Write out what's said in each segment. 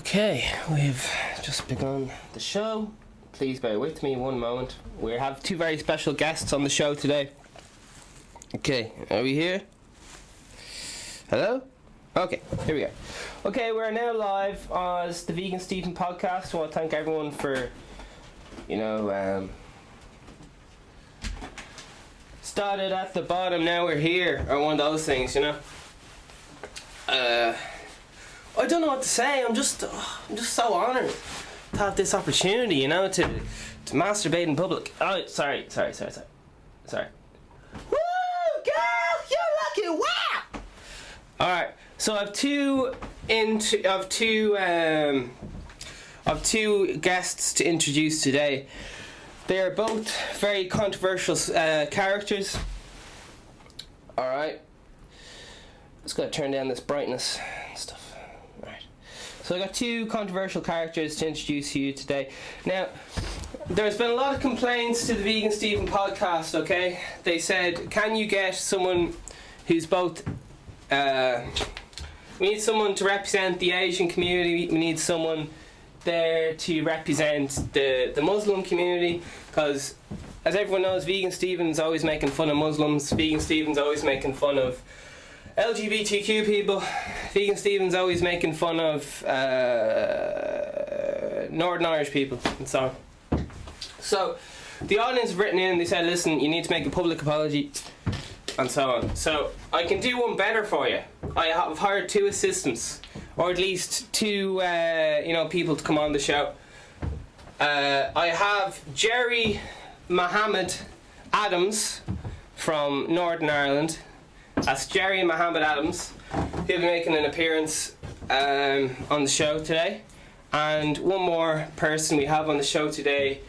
Okay, we've just begun the show. Please bear with me one moment. We have two very special guests on the show today. Okay, are we here? Hello? Okay, here we go. Okay, we're now live as the VeganSteven podcast. I want to thank everyone for, started at the bottom, now we're here, or one of those things, I don't know what to say. I'm just so honoured to have this opportunity, to masturbate in public. Oh, sorry. Woo, girl, you're lucky. Wow. All right. So I have two guests to introduce today. They are both very controversial characters. All right. Just gotta turn down this brightness and stuff. Alright. So I got two controversial characters to introduce you today. Now, there's been a lot of complaints to the VeganSteven podcast, okay? They said, can you get someone who's both... we need someone to represent the Asian community, we need someone there to represent the Muslim community, because as everyone knows, VeganSteven's always making fun of Muslims, VeganSteven's always making fun of LGBTQ people, VeganSteven's always making fun of Northern Irish people and so on. So the audience have written in, they said, listen, you need to make a public apology and so on. So I can do one better for you. I have hired two assistants, or at least two people to come on the show. I have Gerry Adams from Northern Ireland. That's Gerry Adams. He'll be making an appearance on the show today. And one more person we have on the show today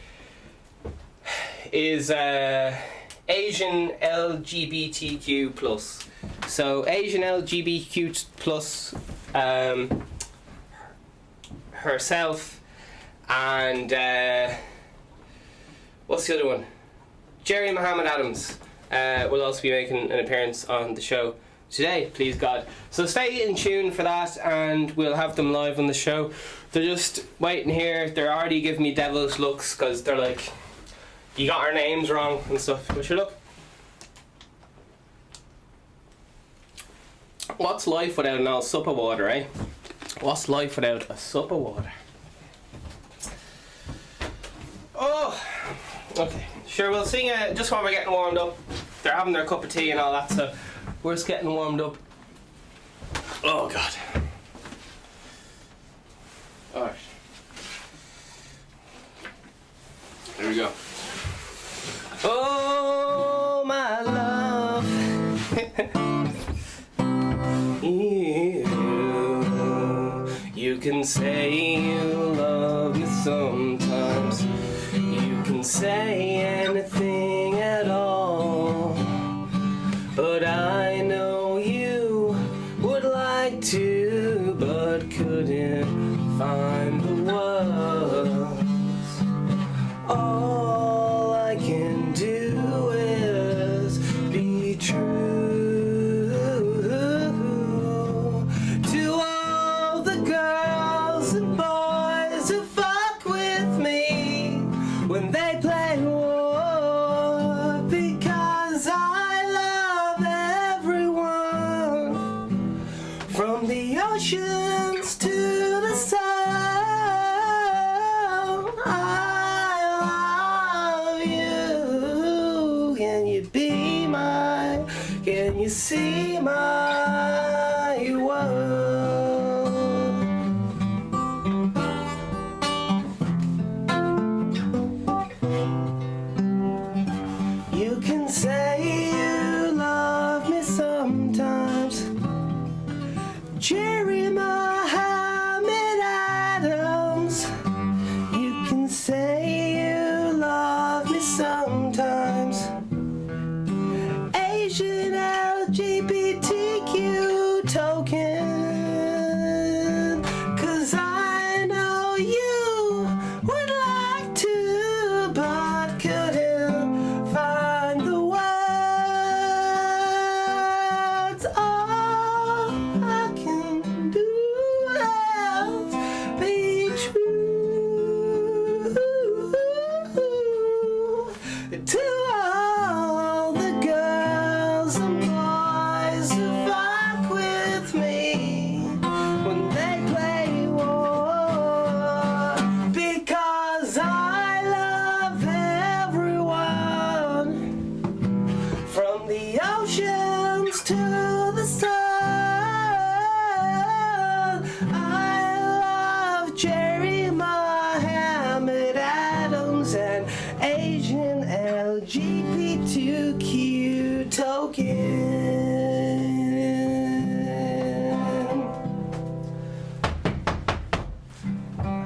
is Asian LGBTQ+. So Asian LGBTQ+, herself, and what's the other one? Gerry Adams. Will also be making an appearance on the show today, please God. So stay in tune for that, and we'll have them live on the show. They're just waiting here. They're already giving me devilish looks because they're like, you got our names wrong and stuff. But sure, look. What's life without an old sup of water, eh? What's life without a sup of water? Oh, okay. Sure, we'll sing just while we're getting warmed up. They're having their cup of tea and all that, so we're just getting warmed up. Oh, God. Alright. Here we go. Oh, my love. You can say you love me sometimes. You can say anything at all, but I know you would like to, but couldn't find the words. All I can do is be true to all the girls and boys who fuck with me when they play war, because I love everyone, from the oceans to the sun. I love you. Can you be mine? Can you see my world? You can say you love me sometimes, Gerry Adams. You can say you love me sometimes, Asian LGBT. I love Gerry Adams and Asian LGBTQ token.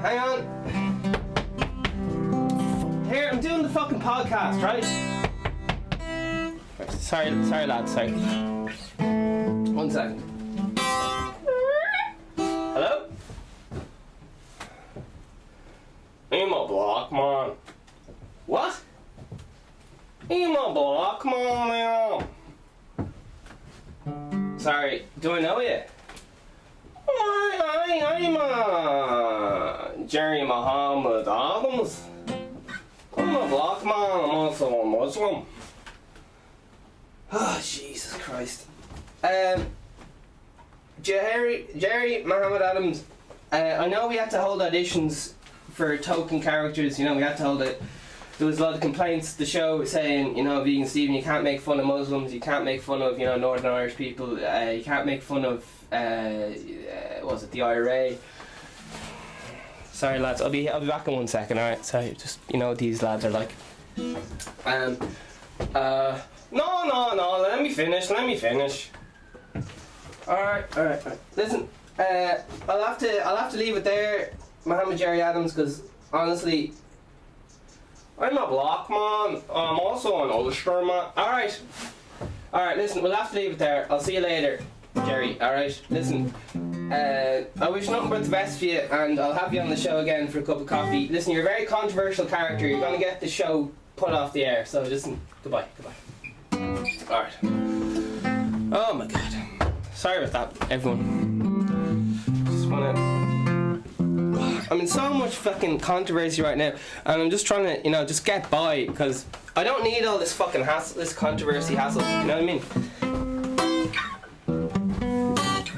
Hang on. Here, I'm doing the fucking podcast, right? Sorry lads, sorry. 1 second. Hello? I'm a block man. What? I'm a block man. Sorry, do I know you? I'm Gerry Adams. I'm a black man, I'm also a Muslim. Oh, Jesus Christ. Gerry Adams, I know we had to hold auditions for token characters, you know, we had to hold it. There was a lot of complaints to the show saying, you know, VeganSteven, you can't make fun of Muslims, you can't make fun of, you know, Northern Irish people, you can't make fun of, was it the IRA? Sorry lads, I'll be back in 1 second, alright? Sorry, just, you know what these lads are like. No, let me finish. Alright. Listen, I'll have to leave it there, Mohammed Gerry Adams, because honestly, I'm a black man. I'm also an Ulster man. Alright, listen, we'll have to leave it there. I'll see you later, Gerry. Alright, listen. I wish nothing but the best for you, and I'll have you on the show again for a cup of coffee. Listen, you're a very controversial character. You're gonna get the show put off the air. So listen, goodbye. Alright. Oh my god. Sorry about that, everyone. Just wanna... I'm in so much fucking controversy right now, and I'm just trying to, you know, just get by, because I don't need all this fucking hassle, this controversy hassle, you know what I mean?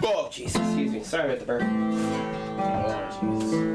Oh, Jesus, excuse me. Sorry about the burp. Oh, Jesus.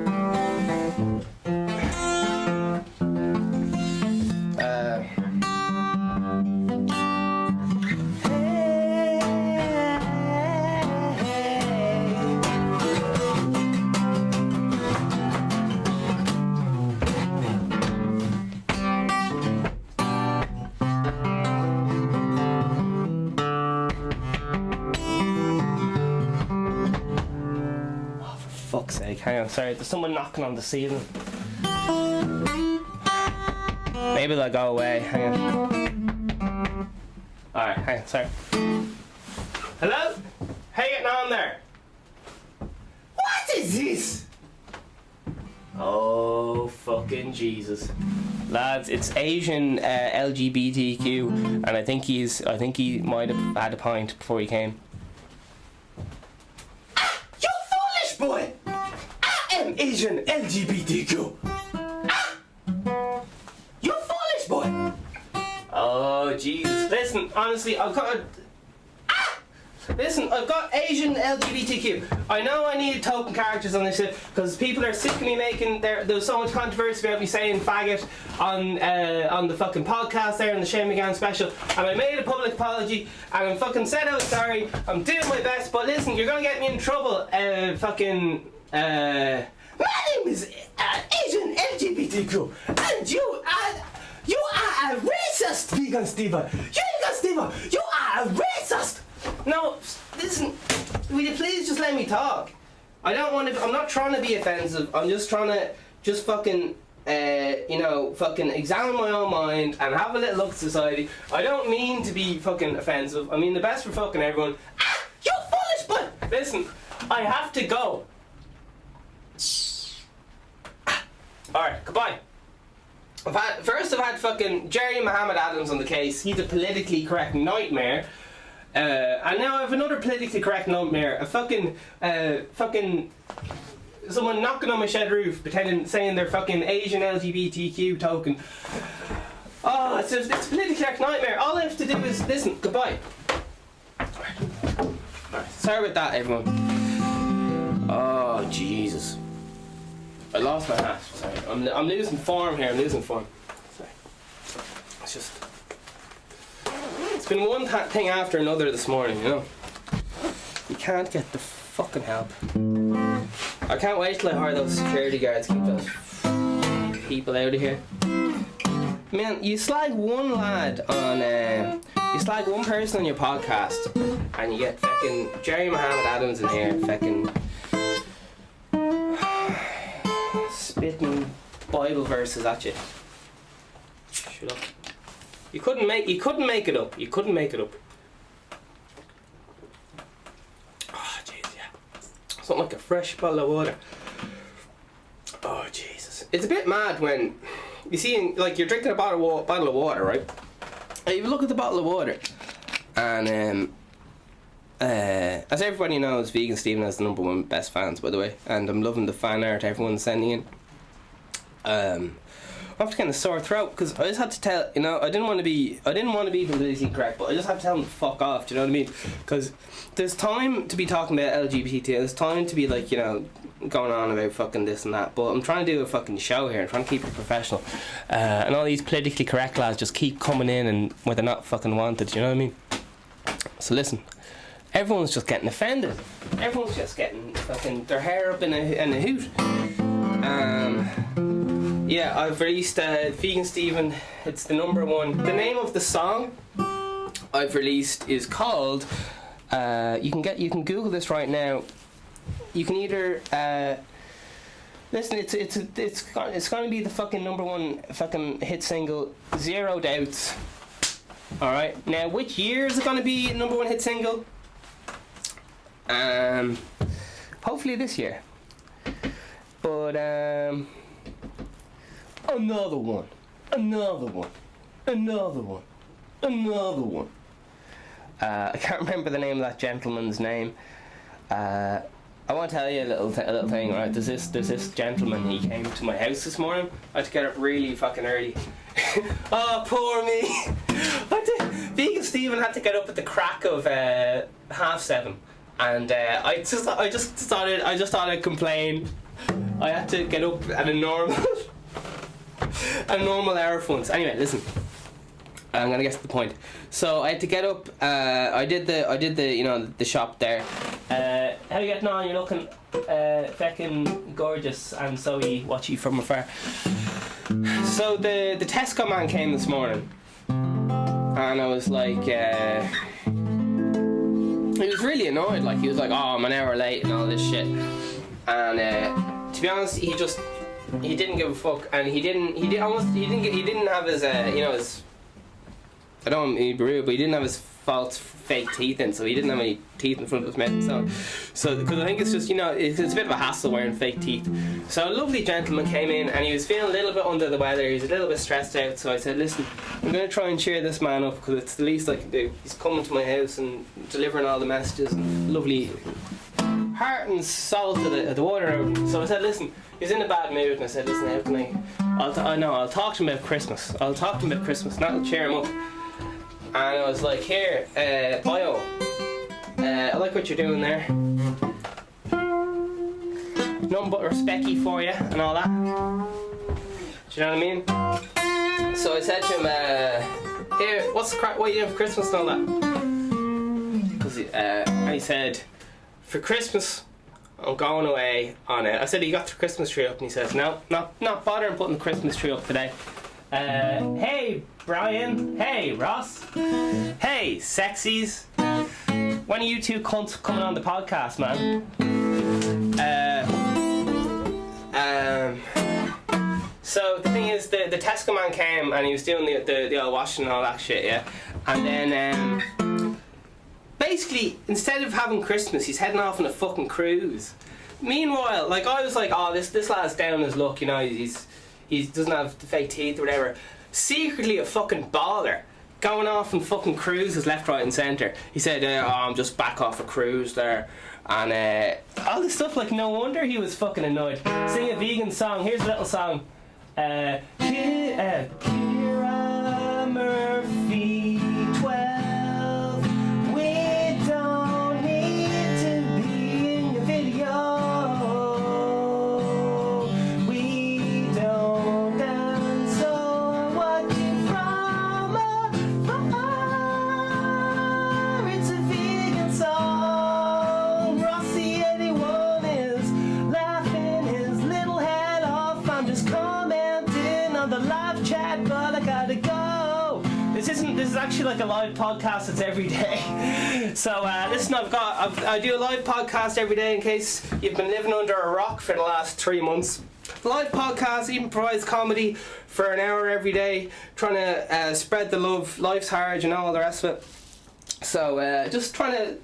Fuck's sake, hang on, sorry, there's someone knocking on the ceiling. Maybe they'll go away, hang on. Alright, hang on, sorry. Hello? How you getting on there? What is this? Oh, fucking Jesus. Lads, it's Asian LGBTQ, and I think he might have had a pint before he came. You foolish boy! I am Asian LGBTQ. You foolish boy! Oh, Jesus. Listen, honestly, I've got Asian LGBTQ. I know I need token characters on this shit because people are sick of me there's so much controversy about me saying faggot on the fucking podcast there in the Shane McGann special, and I made a public apology and I'm fucking said I was sorry. I'm doing my best, but listen, you're gonna get me in trouble. My name is Asian LGBTQ, and you are a racist, VeganSteven. You are a racist. No, listen, will you please just let me talk? I'm not trying to be offensive, I'm just trying to fucking, fucking examine my own mind and have a little look at society. I don't mean to be fucking offensive, I mean the best for fucking everyone. You foolish butt! Listen, I have to go. Alright, goodbye. I've had fucking Gerry Adams on the case. He's a politically correct nightmare. And now I have another politically correct nightmare. A fucking someone knocking on my shed roof, saying they're fucking Asian LGBTQ token. Oh, it's a politically correct nightmare. All I have to do is listen. Goodbye. Alright. Sorry about that, everyone. Oh, Jesus. I lost my hat. Sorry. I'm losing form here. Sorry. It's just... It's been one thing after another this morning, you know. You can't get the fucking help. I can't wait till I hire those security guards to keep those people out of here. Man, you slag one lad on, you slag one person on your podcast, and you get fucking Gerry Adams in here, fucking spitting Bible verses at you. Shut up. You couldn't make it up. You couldn't make it up. Oh jeez, yeah. Something like a fresh bottle of water. Oh Jesus. It's a bit mad when you see, like, you're drinking a bottle of water, right? And you look at the bottle of water, and as everybody knows, VeganSteven has the #1 best fans, by the way, and I'm loving the fan art everyone's sending in. I'm after getting a sore throat because I just had to tell, you know, I didn't want to be politically correct, but I just have to tell them to fuck off. Do you know what I mean? Because there's time to be talking about LGBT. There's time to be, like, you know, going on about fucking this and that. But I'm trying to do a fucking show here. I'm trying to keep it professional. And all these politically correct lads just keep coming in and where they're not fucking wanted. Do you know what I mean? So listen, everyone's just getting offended. Everyone's just getting fucking their hair up in a hoot. Yeah, I've released VeganSteven. It's the #1. The name of the song I've released is called. You can Google this right now. You can either listen. It's going to be the fucking #1 fucking hit single, Zero Doubts. All right. Now, which year is it going to be #1 hit single? Hopefully this year. But another one. I can't remember the name of that gentleman's name. I want to tell you a little thing, right? There's this gentleman. He came to my house this morning. I had to get up really fucking early. Oh, poor me. VeganSteven had to get up at the crack of 7:30, and I just thought I'd complain. I had to get up at a normal hour for once. Anyway, listen. I'm gonna get to the point. So I had to get up. I did the you know, the shop there. How you getting on? You're looking fucking gorgeous, and so he watch you from afar. So the Tesco man came this morning, and I was like, he was really annoyed. Like, he was like, "Oh, I'm an hour late" and all this shit. And to be honest, he didn't give a fuck, and he didn't have his you know, his, I don't want to be rude, but he didn't have his false fake teeth in, so he didn't have any teeth in front of his mouth. So because I think it's just, you know, it's a bit of a hassle wearing fake teeth. So a lovely gentleman came in, and he was feeling a little bit under the weather. He was a little bit stressed out. So I said, "Listen, I'm going to try and cheer this man up, because it's the least I can do. He's coming to my house and delivering all the messages, and lovely heart and soul to the water out." So I said, "Listen, he's in a bad mood," and I said, "Listen, how can I'll talk to him about Christmas. I'll talk to him about Christmas, and that'll cheer him up." And I was like, "Here, Bio, I like what you're doing there. Nothing but respecty for you and all that." Do you know what I mean? So I said to him, "Here, what's the crack? What are you doing for Christmas and all that?" And he said, "For Christmas, I'm going away on it." I said, "You got the Christmas tree up?" And he says, "No, not bothering putting the Christmas tree up today." Hey Brian, hey Ross, hey sexies, when are you two cunts coming on the podcast, man? So the thing is, the Tesco man came, and he was doing the old washing and all that shit, yeah. And then basically, instead of having Christmas, he's heading off on a fucking cruise. Meanwhile, like, I was like, "Oh, this lad's down his luck, you know, he doesn't have the fake teeth or whatever." Secretly a fucking baller, going off on fucking cruises left, right and centre. He said, "Oh, I'm just back off a cruise there," and all this stuff. Like, no wonder he was fucking annoyed. Sing a vegan song. Here's a little song. Kira Murphy 12. We don't need to be in your video. We don't dance or watch it from afar. It's a vegan song. Rossi actually like a live podcast that's every day. So listen, I do a live podcast every day in case you've been living under a rock for the last 3 months. Live podcast, improvised comedy for an hour every day, trying to spread the love. Life's hard, you know, all the rest of it. So just trying to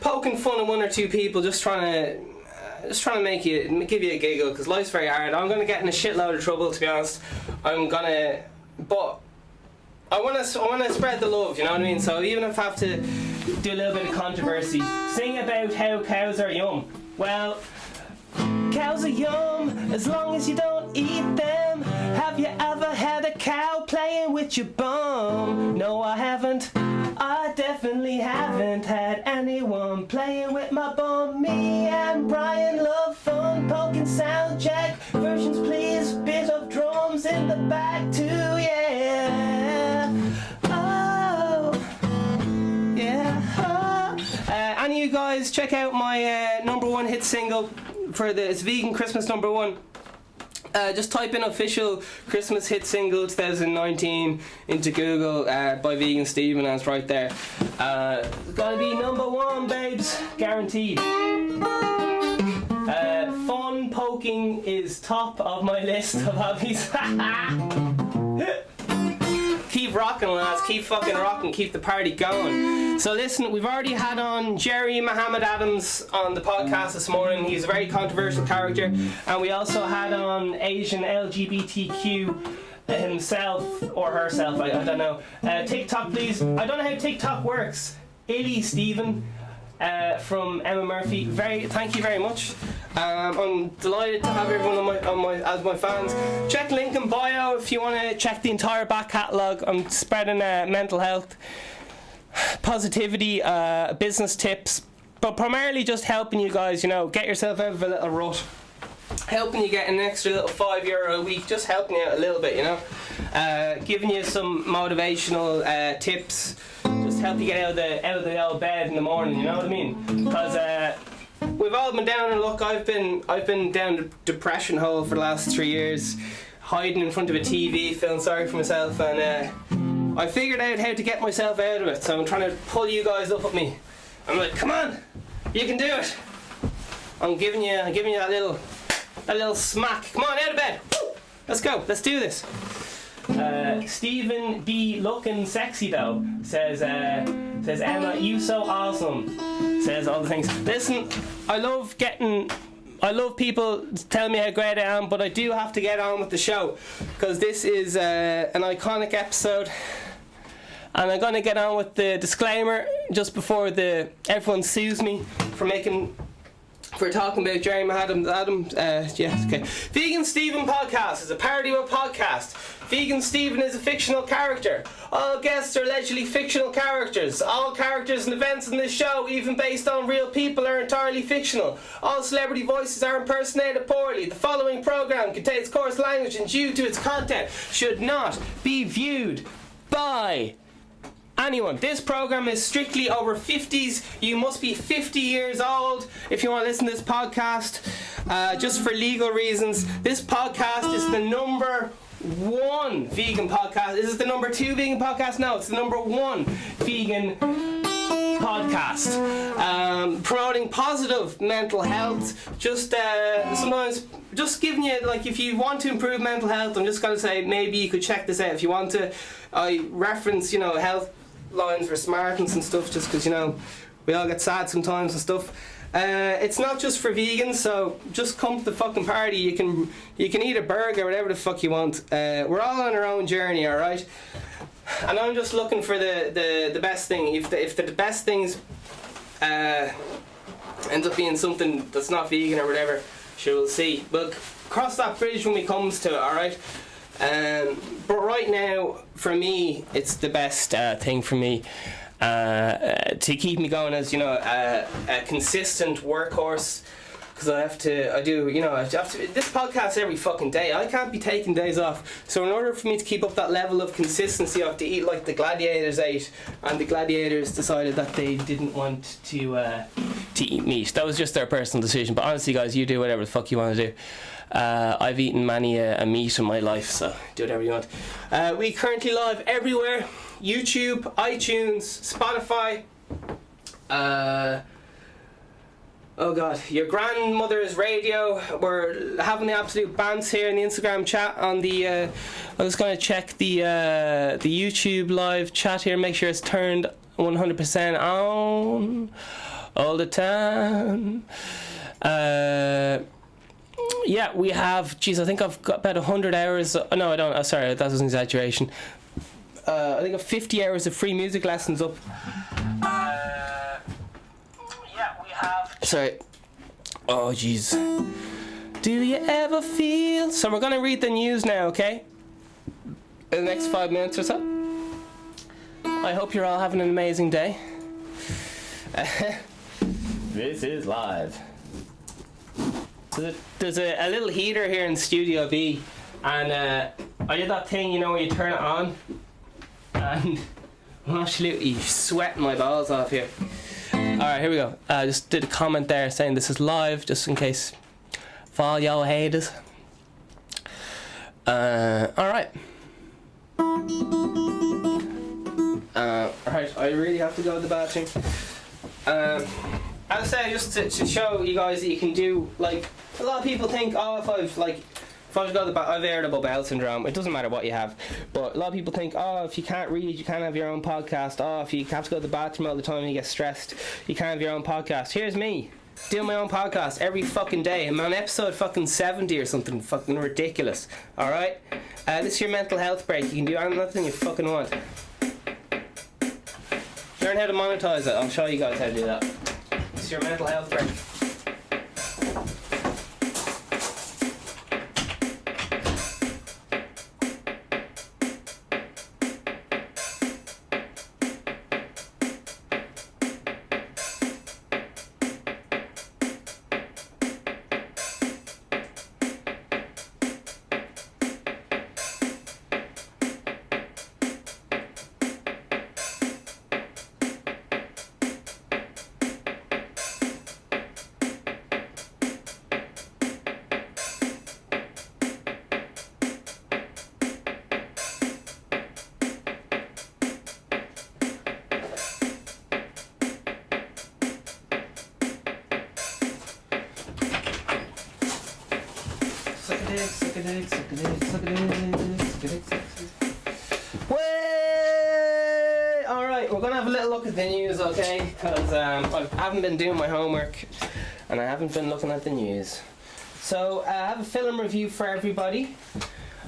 poking fun at 1 or 2 people, just trying to make you, give you a giggle, because life's very hard. I'm going to get in a shitload of trouble, to be honest. But I want to spread the love, you know what I mean? So even if I have to do a little bit of controversy, sing about how cows are yum. Well, cows are yum as long as you don't eat them. Have you ever had a cow playing with your bum? No, I haven't. I definitely haven't had anyone playing with my bum. Me and Brian love fun, poking sound check. Versions please, bit of drums in the back too, yeah. Oh, yeah. Oh. And you guys check out my #1 hit single for it's Vegan Christmas #1. Just type in official Christmas hit single 2019 into Google by VeganSteven, and it's right there. It's gonna be #1, babes, guaranteed. Fun poking is top of my list of hobbies. Keep rocking, lads, keep fucking rocking, keep the party going. So listen, we've already had on Gerry Adams on the podcast this morning. He's a very controversial character. And we also had on Asian LGBTQ himself or herself, I don't know. TikTok, please. I don't know how TikTok works. initialism from Emma Murphy. Thank you very much. I'm delighted to have everyone as my fans. Check link in bio if you want to check the entire back catalogue. I'm spreading mental health, positivity, business tips, but primarily just helping you guys, you know, get yourself out of a little rut. Helping you get an extra little €5 a week, just helping you out a little bit, you know. Giving you some motivational tips, just help you get out of the old bed in the morning, you know what I mean? Because we've all been down, and look, I've been down the depression hole for the last 3 years, hiding in front of a TV, feeling sorry for myself, and I figured out how to get myself out of it. So I'm trying to pull you guys up with me. I'm like, come on, you can do it. I'm giving you that little smack. Come on, out of bed. Let's go. Let's do this. Stephen B. looking sexy though says Emma, you so awesome. Says all the things. Listen, I love people telling me how great I am, but I do have to get on with the show because this is an iconic episode, and I'm going to get on with the disclaimer just before everyone sues me for talking about Gerry Adams. Yes, okay. VeganSteven podcast is a parody of a podcast. VeganSteven is a fictional character. All guests are allegedly fictional characters. All characters and events in this show, even based on real people, are entirely fictional. All celebrity voices are impersonated poorly. The following program contains coarse language and, due to its content, should not be viewed by anyone. This program is strictly over 50s. You must be 50 years old if you want to listen to this podcast. Just for legal reasons, this podcast is the #1 vegan podcast. Is it the #2 vegan podcast? No, it's the #1 vegan podcast. Promoting positive mental health. Just sometimes just giving you, like, if you want to improve mental health, I'm just going to say maybe you could check this out if you want to. I reference, you know, health lines for Smartens and stuff, just because, you know, we all get sad sometimes and stuff. It's not just for vegans, so just come to the fucking party. You can eat a burger, whatever the fuck you want. We're all on our own journey, alright? And I'm just looking for the best thing. If the best things ends up being something that's not vegan or whatever, sure, we'll see. But cross that bridge when we comes to it, alright? But right now, for me, it's the best thing for me to keep me going as, you know, a consistent workhorse. Because I have to this podcast every fucking day. I can't be taking days off. So in order for me to keep up that level of consistency, I have to eat like the gladiators ate, and the gladiators decided that they didn't want to eat meat. That was just their personal decision. But honestly, guys, you do whatever the fuck you want to do. I've eaten many a meat in my life, so do whatever you want. We currently live everywhere. YouTube, iTunes, Spotify. Oh god, your grandmother's radio. We're having the absolute bants here in the Instagram chat on the I was going to check the YouTube live chat here, make sure it's turned 100% on all the time. Yeah, we have, geez, I think I've got about 100 hours. No, I don't. Oh, sorry, that was an exaggeration. I think I've 50 hours of free music lessons up. Sorry. Oh, jeez. Do you ever feel... So we're going to read the news now, okay? In the next 5 minutes or so. I hope you're all having an amazing day. This is live. So there's a little heater here in Studio B. And I did that thing, you know, where you turn it on. And I'm absolutely sweating my balls off here. Alright, here we go. Just did a comment there saying this is live, just in case for all y'all haters. Alright. Alright, I really have to go to the bathroom. As I say, just to show you guys that you can do, like, a lot of people think, oh, if I go to the I've irritable bowel syndrome, it doesn't matter what you have, but a lot of people think, oh, if you can't read, you can't have your own podcast. Oh, if you have to go to the bathroom all the time and you get stressed, you can't have your own podcast. Here's me doing my own podcast every fucking day. I'm on episode fucking 70 or something fucking ridiculous. Alright? This is your mental health break. You can do anything you fucking want. Learn how to monetize it. I'll show you guys how to do that. This is your mental health break. Alright, we're gonna have a little look at the news, okay? Because I haven't been doing my homework and I haven't been looking at the news. So I have a film review for everybody.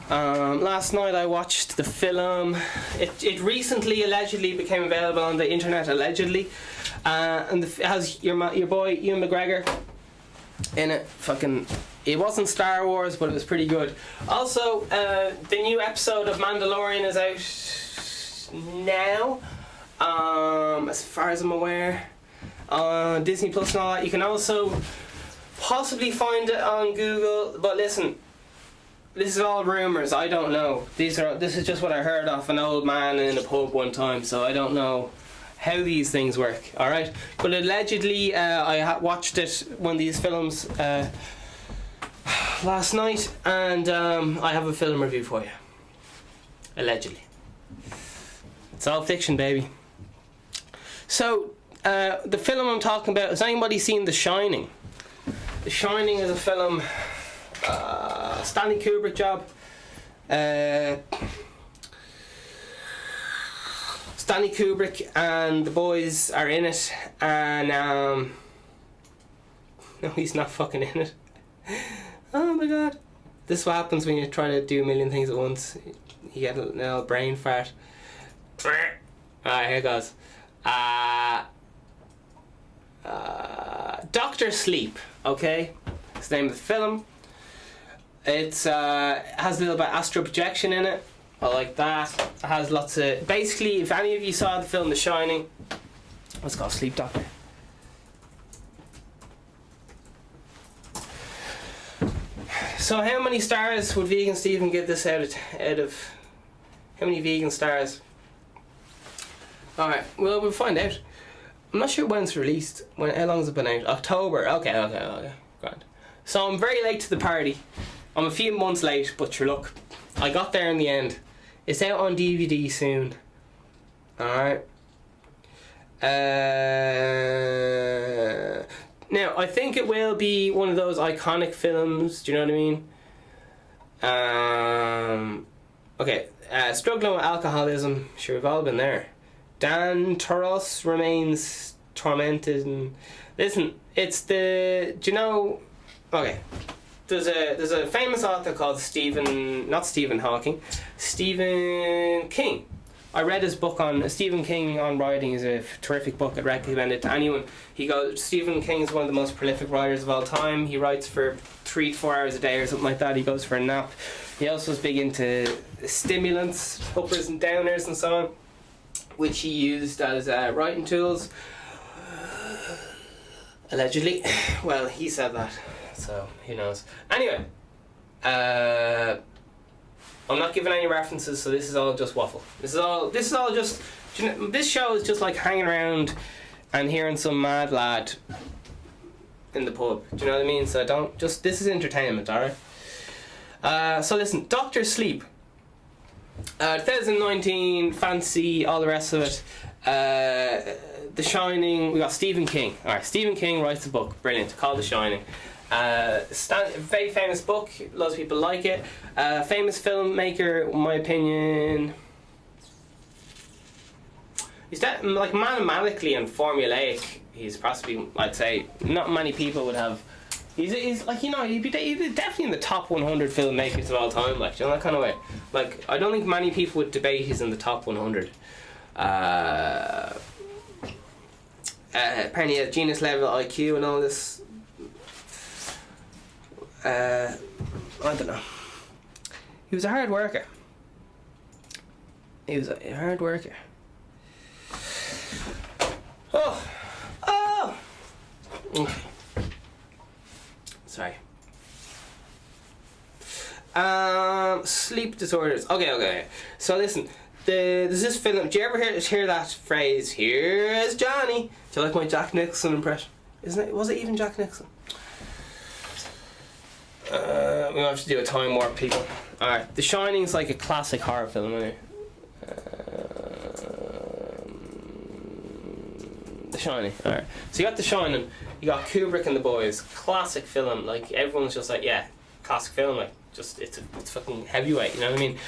Last night I watched the film. It recently allegedly became available on the internet, allegedly. And it has your boy Ewan McGregor in it. Fucking, it wasn't Star Wars, but it was pretty good. Also, the new episode of Mandalorian is out now, as far as I'm aware, on Disney Plus and all that. You can also possibly find it on Google, but listen, this is all rumours. I don't know. This is just what I heard off an old man in a pub one time, so I don't know how these things work. All right, but allegedly, I watched it, one of these films, last night, and I have a film review for you. Allegedly. It's all fiction, baby. So, the film I'm talking about, has anybody seen The Shining? The Shining is a film, Stanley Kubrick job. Stanley Kubrick and the boys are in it, and no, he's not fucking in it. Oh my god. This is what happens when you try to do a million things at once. You get a little brain fart. Alright, here goes. Doctor Sleep, okay? It's the name of the film. It's has a little bit of astral projection in it. I like that. It has lots of... Basically, if any of you saw the film The Shining, let's go Sleep Doctor. So how many stars would VeganSteven give this out of... How many vegan stars? Alright, well, we'll find out. I'm not sure when it's released. How long has it been out? October. Okay. Grand. So I'm very late to the party. I'm a few months late, but sure, look, I got there in the end. It's out on DVD soon. Alright. Now, I think it will be one of those iconic films, do you know what I mean? Okay, struggling with alcoholism, sure, we've all been there. Dan Toros remains tormented, and listen, it's the, do you know, okay, there's a famous author called Stephen King. I read his book on Stephen King on writing. Is a terrific book. I'd recommend it to anyone. Stephen King is one of the most prolific writers of all time. He writes for 3 to 4 hours a day or something like that. He goes for a nap. He also is big into stimulants, uppers and downers and so on, which he used as writing tools. Allegedly. Well, he said that, so who knows. Anyway, I'm not giving any references, so this is all just waffle. This is all just, you know, this show is just like hanging around and hearing some mad lad in the pub. Do you know what I mean? So this is entertainment, alright? So listen, Doctor Sleep. 2019, fancy, all the rest of it. The Shining, we got Stephen King. Alright, Stephen King writes a book, brilliant, called The Shining. Very famous book, lots of people like it. Famous filmmaker, in my opinion. He's like mathematically and formulaic. He's possibly, I'd say, not many people would have. He's like, you know, he'd be definitely in the top 100 filmmakers of all time, like, you know, that kind of way. Like, I don't think many people would debate he's in the top 100. Apparently, he has genius level IQ and all this. I don't know. He was a hard worker. Oh! Okay. Sorry. Sleep disorders. Okay. So listen, there's this film. Do you ever hear that phrase? Here's Johnny. Do you like my Jack Nicholson impression? Was it even Jack Nicholson? We might have to do a time warp, people. Alright, The Shining's like a classic horror film, isn't it? The Shining, alright. So you got The Shining, you got Kubrick and the Boys, classic film, like everyone's just like, yeah, classic film, like, just, it's fucking heavyweight, you know what I mean?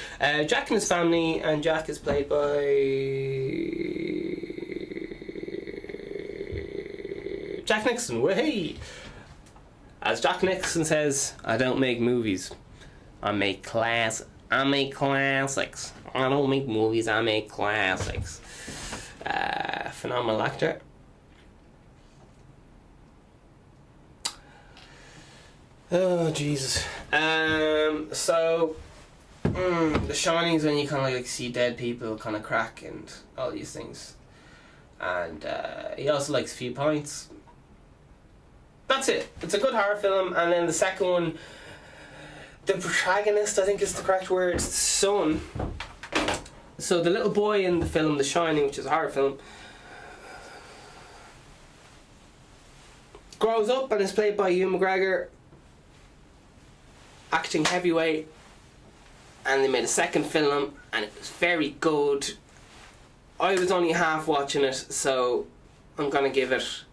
Jack and his family, and Jack is played by Jack Nicholson, way. As Jack Nicholson says, I don't make movies. I make classics. I don't make movies, I make classics. Phenomenal actor. Oh, Jesus. So, The Shining's when you kind of like see dead people kind of crack and all these things. And he also likes a few pints. That's it. It's a good horror film. And then the second one, the protagonist, I think is the correct word, son. So the little boy in the film The Shining, which is a horror film, grows up and is played by Ewan McGregor, acting heavyweight, and they made a second film and it was very good. I was only half watching it, so I'm gonna give it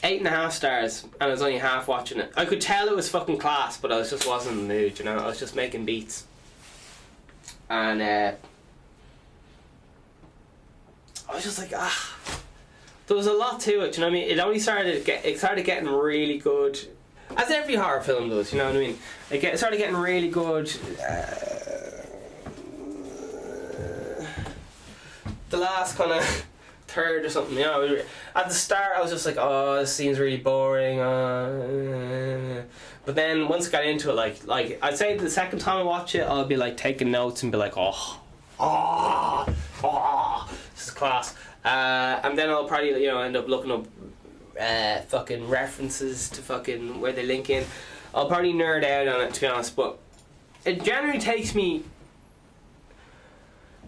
8.5 stars, and I was only half watching it. I could tell it was fucking class, but I just wasn't in the mood, you know. I was just making beats, and I was just like, there was a lot to it, you know what I mean? It only started getting really good, as every horror film does, you know what I mean? It started getting really good. The last kind of third or something, you know. At the start I was just like, oh, this seems really boring, but then once I got into it, like I'd say the second time I watch it, I'll be like taking notes and be like, oh, this is class, and then I'll probably, you know, end up looking up fucking references to fucking where they link in. I'll probably nerd out on it, to be honest, but it generally takes me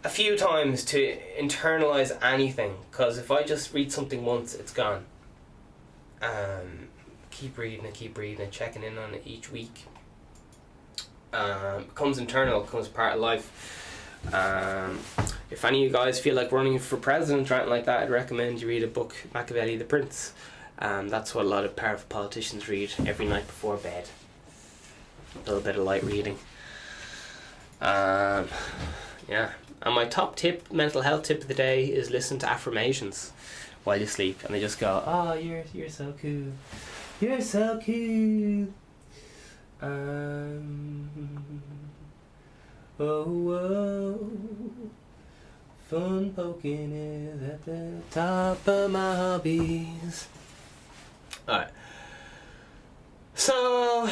a few times to internalize anything, because if I just read something once, it's gone. Keep reading it, checking in on it each week. Becomes internal, becomes part of life. If any of you guys feel like running for president or anything like that, I'd recommend you read a book, Machiavelli the Prince. That's what a lot of powerful politicians read every night before bed. A little bit of light reading. Yeah. And my top tip, mental health tip of the day, is listen to affirmations while you sleep, and they just go, "Oh, you're so cool. You're so cool. Oh, fun poking is at the top of my hobbies." Alright. So,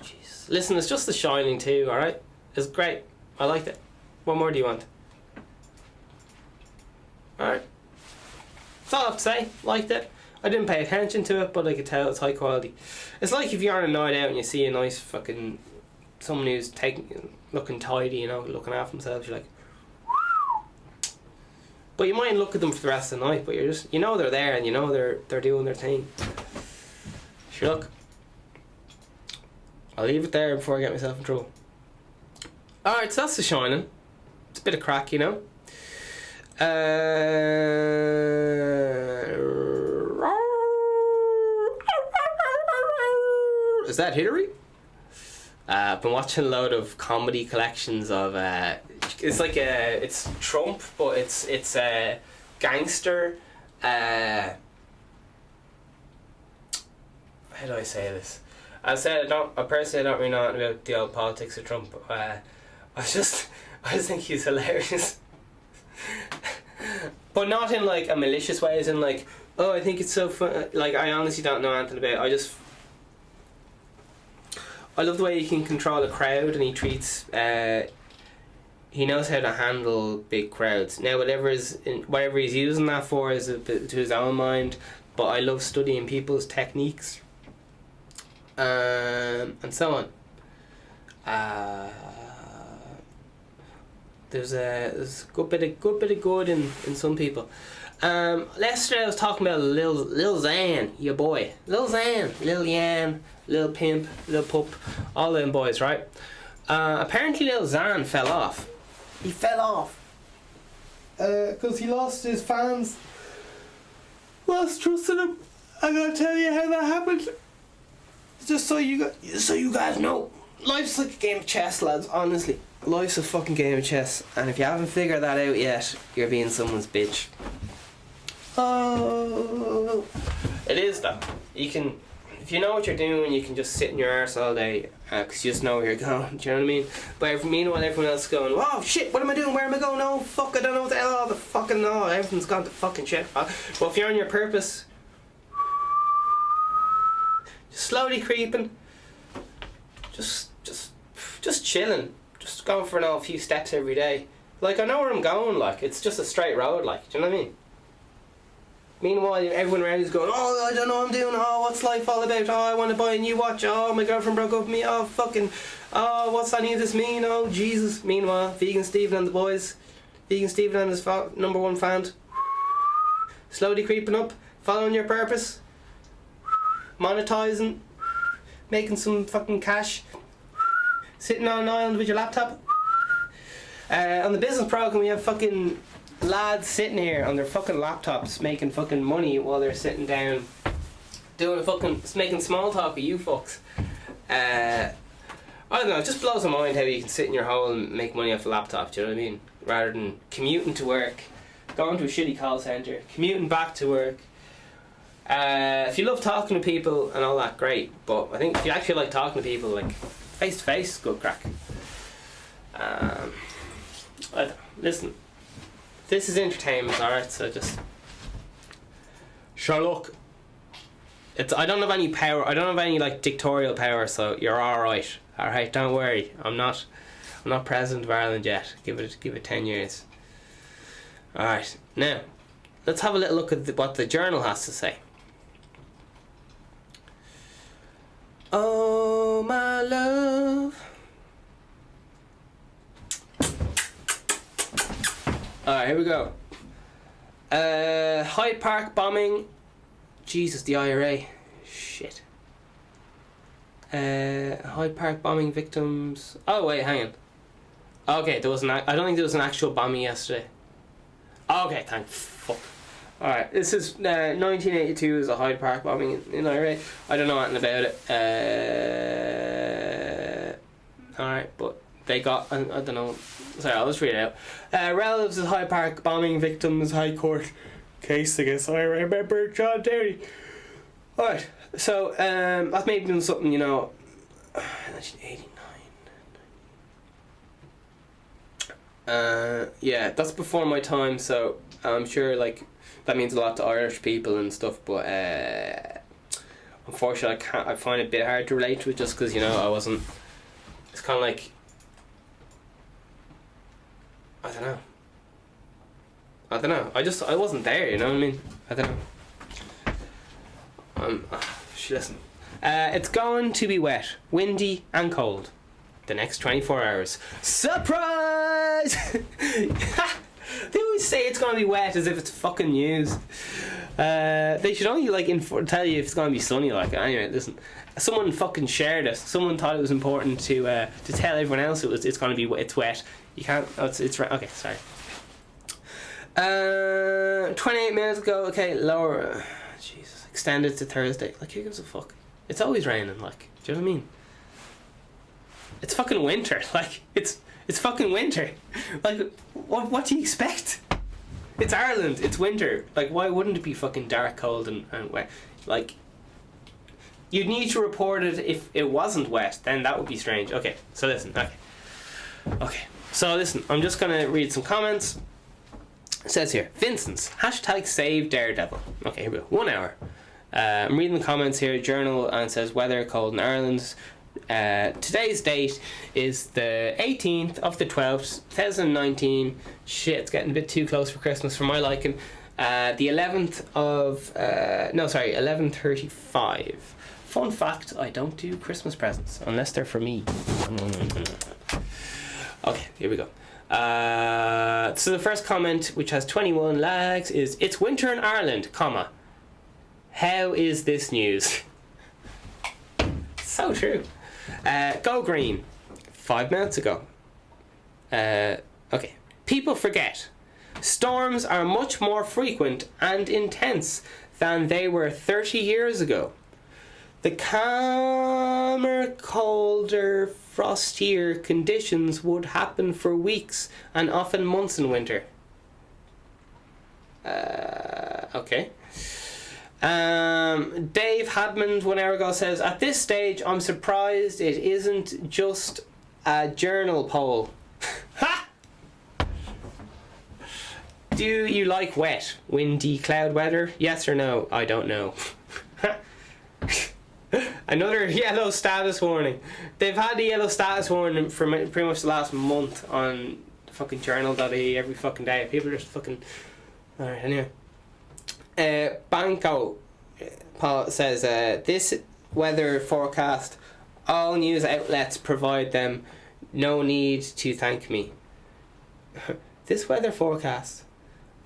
jeez. Listen, it's just The Shining too, alright? It's great. I liked it. What more do you want? Alright. That's all I have to say. Liked it. I didn't pay attention to it, but I could tell it's high quality. It's like if you're on a night out and you see a nice fucking someone who's looking tidy, you know, looking after themselves, you're like, but you might look at them for the rest of the night, but you're just, you know, they're there and you know they're doing their thing. Sure, look, I'll leave it there before I get myself in trouble. Alright, so that's The Shining. It's a bit of crack, you know. Is that Hillary? I've been watching a load of comedy collections of it's like it's Trump, but it's gangster. How do I say this? I personally don't really know anything about the old politics of Trump. I just think he's hilarious. But not in like a malicious way, as in like, oh, I think it's so fun. Like, I honestly don't know anything about it. I love the way he can control a crowd, and he treats he knows how to handle big crowds. Now whatever he's using that for is a bit to his own mind, but I love studying people's techniques and so on. There's a good bit of good in some people. Yesterday I was talking about Lil Xan, your boy. Lil Xan, Lil Yan, Lil Pimp, Lil Pup, all them boys, right? Apparently Lil Xan fell off. He fell off. Because he lost his fans. Lost trust in him. I'm gonna tell you how that happened. Just so you guys know. Life's like a game of chess, lads, honestly. Life's a fucking game of chess. And if you haven't figured that out yet, you're being someone's bitch. Oh, it is though. You can, if you know what you're doing, you can just sit in your arse all day because you just know where you're going. Do you know what I mean? But meanwhile, everyone else is going, "Oh shit, what am I doing? Where am I going? Oh fuck, I don't know what the hell. Oh, the fucking no, everything's gone to fucking shit." But if you're on your purpose, just slowly creeping, just chilling, just going for a few steps every day. Like, I know where I'm going. Like, it's just a straight road. Like, do you know what I mean? Meanwhile, everyone around is going, "Oh, I don't know what I'm doing. Oh, what's life all about? Oh, I want to buy a new watch. Oh, my girlfriend broke up with me. Oh, fucking, oh, what's any of this mean? Oh, Jesus." Meanwhile, VeganSteven and the boys, VeganSteven and his number one fan, slowly creeping up, following your purpose, monetizing, making some fucking cash, sitting on an island with your laptop. On the business program, we have fucking lads sitting here on their fucking laptops making fucking money while they're sitting down making small talk with you fucks. I don't know, it just blows my mind how you can sit in your hole and make money off a laptop, do you know what I mean? Rather than commuting to work, going to a shitty call centre, commuting back to work. If you love talking to people and all that, great, but I think if you actually like talking to people, like face to face, good crack. Listen, this is entertainment, alright, so just sure, look, I don't have any power, I don't have any like dictatorial power, so you're alright, don't worry, I'm not president of Ireland yet. Give it 10 years. Alright, now let's have a little look at what the journal has to say. Oh my love. Alright, here we go. Hyde Park bombing. Jesus, the IRA. Shit. Hyde Park bombing victims. Oh wait, hang on. Okay, there was an. I don't think there was an actual bombing yesterday. Okay, thank fuck. Alright, this is 1982 is a Hyde Park bombing in Iran. I don't know anything about it. Alright, but they got, I don't know. Sorry, I'll just read it out. Relatives of Hyde Park bombing victims High Court case against I remember John Terry. Alright, so I've maybe done something, 1989. Yeah, that's before my time, so I'm sure that means a lot to Irish people and stuff, but unfortunately I find it a bit hard to relate to it just because, I wasn't. It's kind of like, I don't know. I wasn't there, you know what I mean? I don't know. Listen. It's going to be wet, windy and cold the next 24 hours. Surprise! They always say it's going to be wet as if it's fucking news. They should only tell you if it's going to be sunny. Anyway, listen. Someone fucking shared it. Someone thought it was important to tell everyone else it's going to be it's wet. You can't. Oh, it's right. Okay, sorry. 28 minutes ago. Okay, lower. Jesus, extended to Thursday. Who gives a fuck? It's always raining. Do you know what I mean? It's fucking winter. It's fucking winter. What do you expect? It's Ireland. It's winter. Why wouldn't it be fucking dark, cold, and wet? You'd need to report it if it wasn't wet. Then that would be strange. Okay, so listen. Okay. So listen. I'm just gonna read some comments. It says here, Vincent's #save Daredevil. Okay, here we go. 1 hour. I'm reading the comments here. Journal, and it says weather cold in Ireland. Today's date is the 18th of the 12th, 2019. Shit, it's getting a bit too close for Christmas for my liking. The 11th of 11:35. Fun fact: I don't do Christmas presents unless they're for me. Okay, here we go. So the first comment, which has 21 likes, is "It's winter in Ireland, comma. How is this news?" So true. Go green. 5 minutes ago. Okay. People forget. Storms are much more frequent and intense than they were 30 years ago. The calmer, colder, frostier conditions would happen for weeks and often months in winter. Okay. Dave Hadmond 1 hour ago says, at this stage I'm surprised it isn't just a journal poll. Ha! Do you like wet, windy cloud weather? Yes or no? I don't know. Another yellow status warning. They've had the yellow status warning for pretty much the last month on fucking journal.ie every fucking day. People are just fucking... Alright, anyway. Banco Paul says, this weather forecast, all news outlets provide them, no need to thank me. This weather forecast,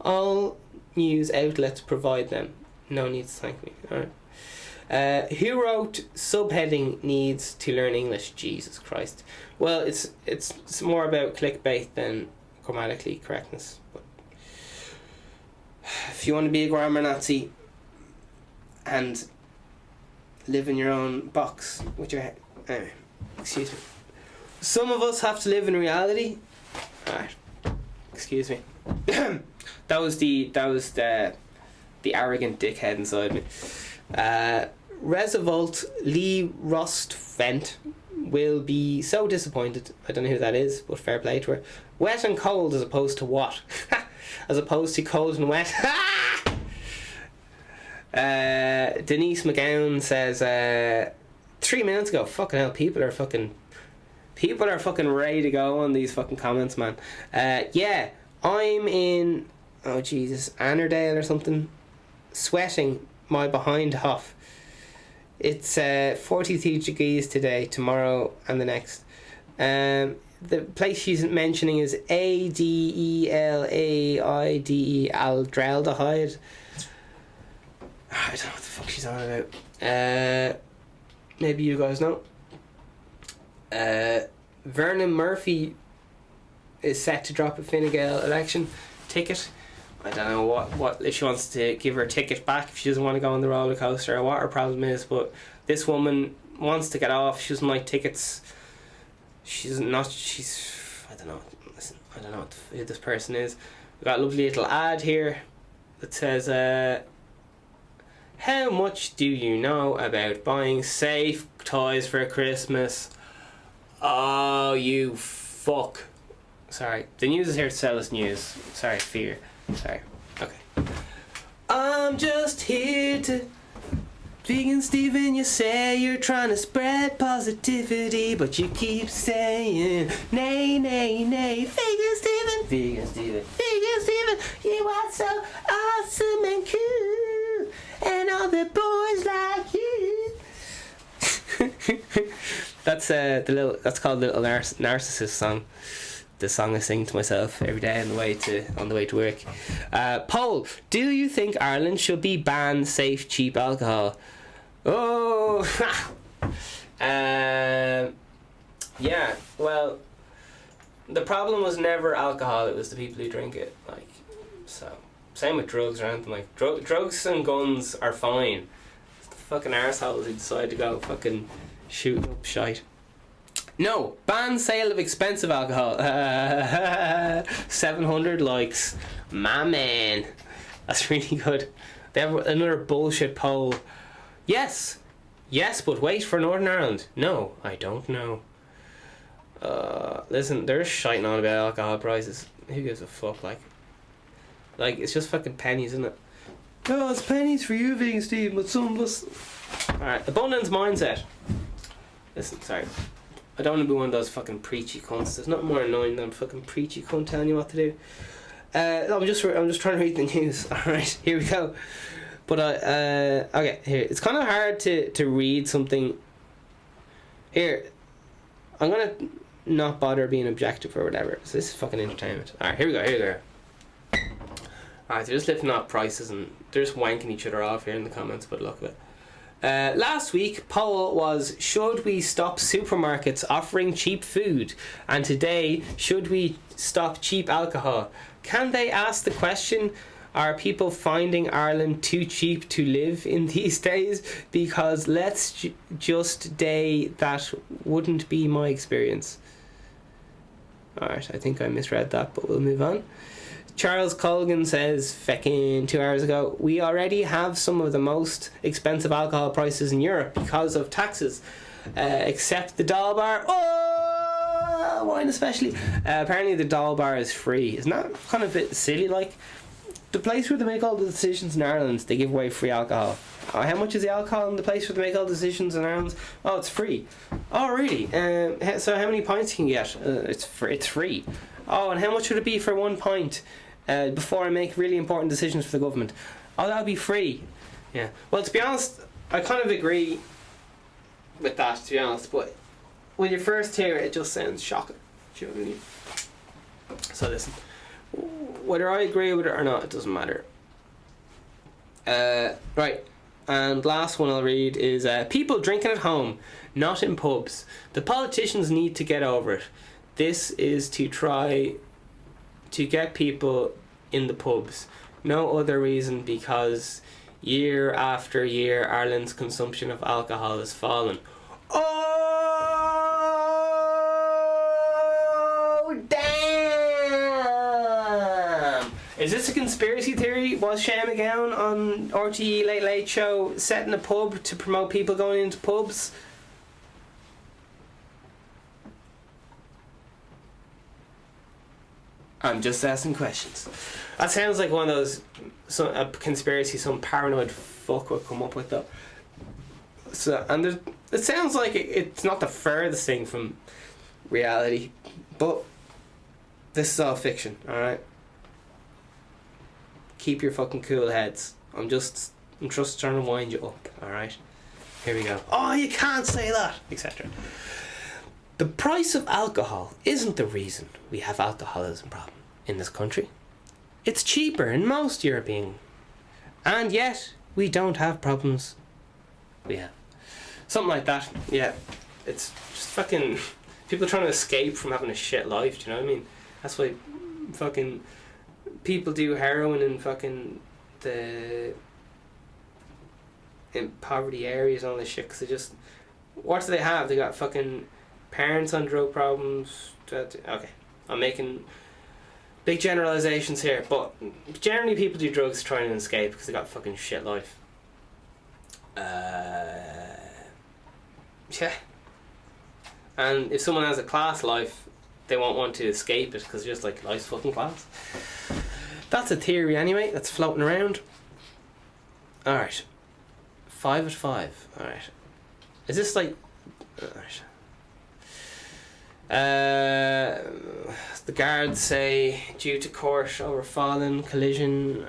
all news outlets provide them, no need to thank me. Alright. Who wrote subheading needs to learn English? Jesus Christ. Well, it's more about clickbait than grammatically correctness. But if you want to be a grammar Nazi and live in your own box with your head, anyway, excuse me. Some of us have to live in reality. Alright, excuse me. that was the arrogant dickhead inside me. Resavolt Lee Rostvent will be so disappointed. I don't know who that is, but fair play to her. Wet and cold as opposed to what? As opposed to cold and wet. Denise McGowan says 3 minutes ago, fucking hell, people are fucking ready to go on these fucking comments, man. Yeah, I'm in, oh Jesus, Annerdale or something, sweating my behind off. It's 43 degrees today, tomorrow and the next. The place she's mentioning is ADELAIDE, aldehyde. I don't know what the fuck she's on about. Maybe you guys know. Vernon Murphy is set to drop a Fine Gael election ticket. I don't know what if she wants to give her ticket back if she doesn't want to go on the roller coaster, or what her problem is, but this woman wants to get off. She doesn't like tickets. She's I don't know. Listen, I don't know who this person is. We've got a lovely little ad here that says, how much do you know about buying safe toys for Christmas? Oh, you fuck. Sorry, the news is here to sell us news. Sorry, fear. Sorry. Okay. I'm just here to... VeganSteven, you say you're trying to spread positivity, but you keep saying nay, nay, nay. VeganSteven, VeganSteven, VeganSteven, you are so awesome and cool, and all the boys like you. That's called the little narcissist song. The song I sing to myself every day on the way to work. Poll: do you think Ireland should be banned safe, cheap alcohol? Oh, yeah. Well, the problem was never alcohol; it was the people who drink it. Like, so same with drugs or anything. Like drugs and guns are fine. It's the fucking arseholes who decide to go fucking shooting up shite. No, ban sale of expensive alcohol. 700 likes. My man. That's really good. They have another bullshit poll. Yes, but wait for Northern Ireland. No, I don't know. Listen, they're shiting on about alcohol prices. Who gives a fuck, like it's just fucking pennies, isn't it? Oh, it's pennies for you, VeganSteven, but some of us... Alright, abundance mindset. Listen, sorry. I don't want to be one of those fucking preachy cunts. There's nothing more annoying than a fucking preachy cunt telling you what to do. I'm just trying to read the news. Alright, here we go. But okay, here. It's kind of hard to read something. Here, I'm gonna not bother being objective or whatever. So this is fucking entertainment. Alright, here we go. Alright, they're just lifting up prices and they're just wanking each other off here in the comments, but look at it. Last week, poll was, should we stop supermarkets offering cheap food? And today, should we stop cheap alcohol? Can they ask the question, are people finding Ireland too cheap to live in these days? Because let's just say that wouldn't be my experience. Alright, I think I misread that, but we'll move on. Charles Colgan says, feckin' 2 hours ago, we already have some of the most expensive alcohol prices in Europe because of taxes, except the Dála bar. Oh, wine especially. Apparently the Dála bar is free. Isn't that kind of a bit silly? Like, the place where they make all the decisions in Ireland, they give away free alcohol. How much is the alcohol in the place where they make all the decisions in Ireland? Oh, it's free. Oh, really? So how many pints can you get? It's free. Oh, and how much would it be for 1 pint before I make really important decisions for the government? Oh, that would be free. Yeah. Well, to be honest, I kind of agree with that, to be honest, but when you first hear it, it just sounds shocking. Do you know what I mean? So listen, whether I agree with it or not, it doesn't matter. Right. And last one I'll read is, people drinking at home, not in pubs. The politicians need to get over it. This is to try to get people in the pubs. No other reason, because year after year Ireland's consumption of alcohol has fallen. Oh, damn! Is this a conspiracy theory? Was Shane McGowan on RTE Late Late Show setting a pub to promote people going into pubs? I'm just asking questions. That sounds like one of those, a conspiracy some paranoid fuck would come up with, though. So, and it sounds like it's not the furthest thing from reality, but this is all fiction, alright? Keep your fucking cool heads. I'm just trying to wind you up, alright? Here we go. Oh, you can't say that, etc. The price of alcohol isn't the reason we have alcoholism problem in this country. It's cheaper in most European, and yet we don't have problems we have. Something like that. Yeah, it's just fucking people trying to escape from having a shit life. Do you know what I mean? That's why fucking people do heroin in fucking the in poverty areas and all this shit, because they just, what do they have? They got fucking parents on drug problems. Okay, I'm making big generalizations here, but generally people do drugs to try and escape because they got fucking shit life. Yeah. And if someone has a class life, they won't want to escape it because just like, life's fucking class. That's a theory anyway, that's floating around. Alright. 5 at 5. Alright. Is this like... Alright. The guards say due to court over fallen collision.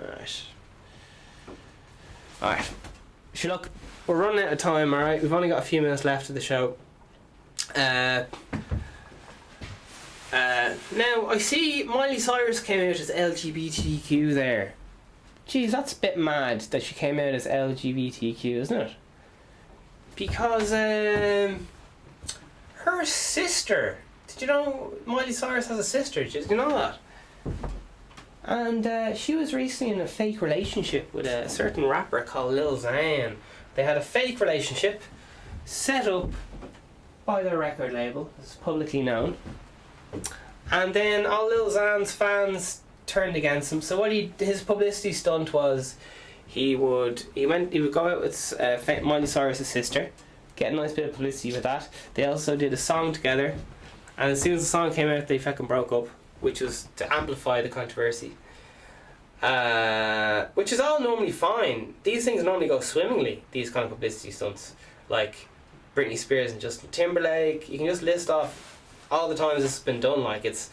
Alright. So look, we're running out of time, alright? We've only got a few minutes left of the show. Now, I see Miley Cyrus came out as LGBTQ there. Jeez, that's a bit mad that she came out as LGBTQ, isn't it? Because, her sister... Did you know Miley Cyrus has a sister? Did you know that? And she was recently in a fake relationship with a certain rapper called Lil Xan. They had a fake relationship set up by their record label, it's publicly known. And then all Lil Xan's fans turned against him. So what his publicity stunt was, he would go out with Miley Cyrus' sister, get a nice bit of publicity with that. They also did a song together, and as soon as the song came out, they fucking broke up, which was to amplify the controversy. Which is all normally fine. These things normally go swimmingly, these kind of publicity stunts, like Britney Spears and Justin Timberlake. You can just list off all the times this has been done. Like it's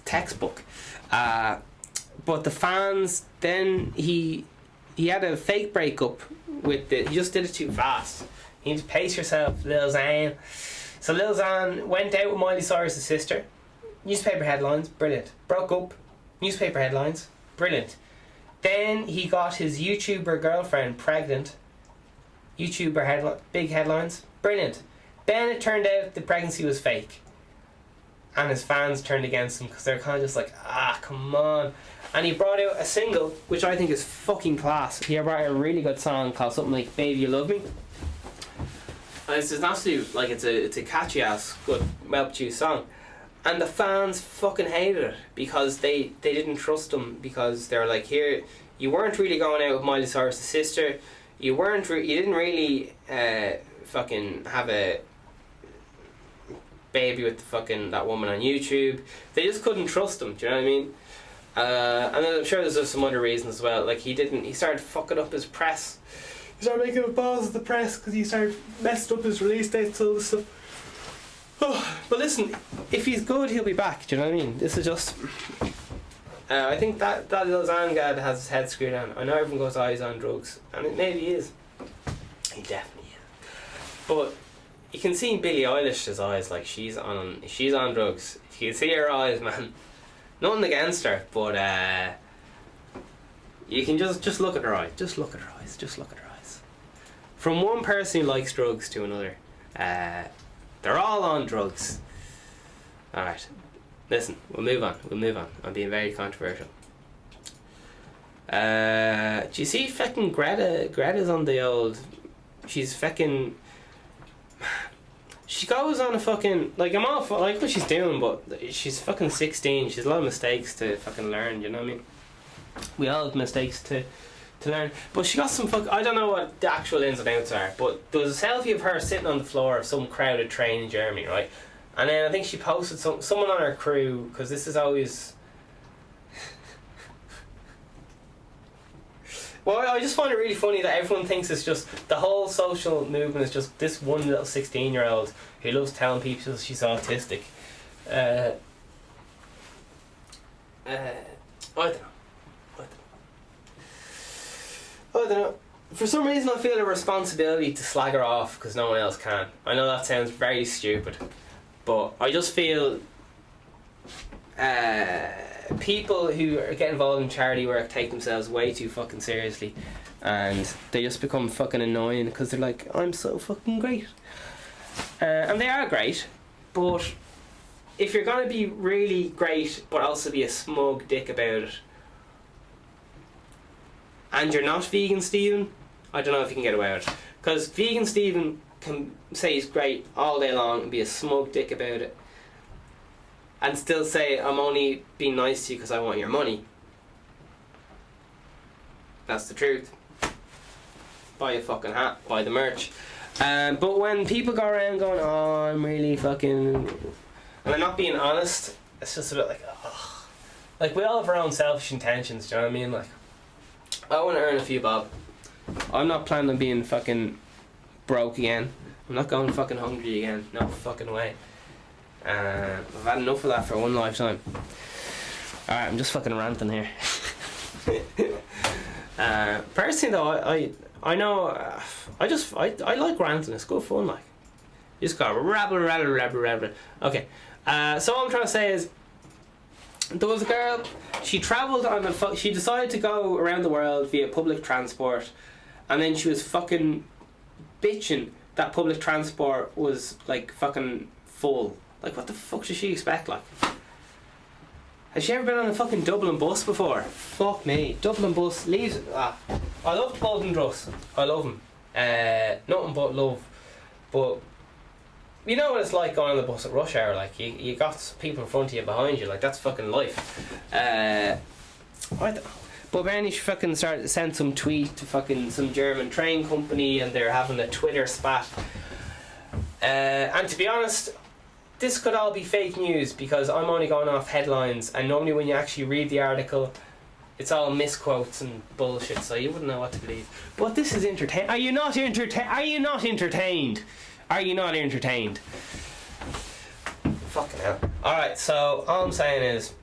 textbook. But the fans, then he had a fake breakup with he just did it too fast. You need to pace yourself, Lil Xan. So Lil Xan went out with Miley Cyrus' sister. Newspaper headlines, brilliant. Broke up, newspaper headlines, brilliant. Then he got his YouTuber girlfriend pregnant. YouTuber big headlines, brilliant. Then it turned out the pregnancy was fake, and his fans turned against him because they're kind of just like, come on. And he brought out a single which I think is fucking class. He brought out a really good song called something like "Baby You Love Me." And it's an absolute, like, it's a catchy ass, good, well produced song. And the fans fucking hated it because they didn't trust him, because they were like, here, you weren't really going out with Miley Cyrus' sister. You didn't really fucking have a baby with that woman on YouTube. They just couldn't trust him. Do you know what I mean? And then I'm sure there's some other reasons as well. Like he started fucking up his press. He started making a balls of the press because he started messing up his release dates and all this stuff. Oh, but listen, if he's good, he'll be back. Do you know what I mean? This is just. I think that little Zangad has his head screwed on. I know everyone goes, he's on drugs, and maybe he is. He definitely is. But you can see Billie Eilish's eyes, like she's on drugs. You can see her eyes, man. Nothing against her, but you can just look at her eyes. Just look at her eyes. Just look at her eyes. From one person who likes drugs to another, they're all on drugs. Alright. Listen, we'll move on. I'm being very controversial. Do you see fucking Greta? Greta's on the old... She's fucking... She goes on a fucking... Like, I'm all for... like what she's doing, but she's fucking 16. She's a lot of mistakes to fucking learn, you know what I mean? We all have mistakes to learn. But she got some fuck... I don't know what the actual ins and outs are, but there was a selfie of her sitting on the floor of some crowded train in Germany, right? And then I think she posted someone on her crew, because this is always... Well, I just find it really funny that everyone thinks it's just... The whole social movement is just this one little 16-year-old who loves telling people she's autistic. I don't know. For some reason I feel a responsibility to slag her off because no one else can. I know that sounds very stupid, but I just feel people who get involved in charity work take themselves way too fucking seriously, and they just become fucking annoying because they're like, I'm so fucking great, and they are great, but if you're gonna be really great but also be a smug dick about it, and you're not VeganSteven, I don't know if you can get away with it. Because VeganSteven can say he's great all day long and be a smug dick about it, and still say, I'm only being nice to you because I want your money. That's the truth. Buy a fucking hat, buy the merch. But when people go around going, oh, I'm really fucking... and they're not being honest, it's just a bit like, oh. Like, we all have our own selfish intentions, do you know what I mean? Like, I want to earn a few bob. I'm not planning on being fucking broke again. I'm not going fucking hungry again. No fucking way. I've had enough of that for one lifetime. Alright, I'm just fucking ranting here. Personally though, I know, I like ranting. It's good fun, like. You just go rabble. Okay, so what I'm trying to say is, there was a girl, she travelled on she decided to go around the world via public transport, and then she was fucking bitching that public transport was like fucking full. Like, what the fuck does she expect, like? Has she ever been on a fucking Dublin bus before? Fuck me. Dublin bus leaves... I love Dublin bus. I love them. Nothing but love. But you know what it's like going on the bus at rush hour, like, you got people in front of you, behind you, like, that's fucking life. I don't know. But apparently she fucking sent some tweet to fucking some German train company, and they're having a Twitter spat. And to be honest, this could all be fake news, because I'm only going off headlines, and normally when you actually read the article, it's all misquotes and bullshit, so you wouldn't know what to believe. But this is entertaining. Are you not entertained? Are you not entertained? Are you not entertained? Fucking hell. Alright, so all I'm saying is,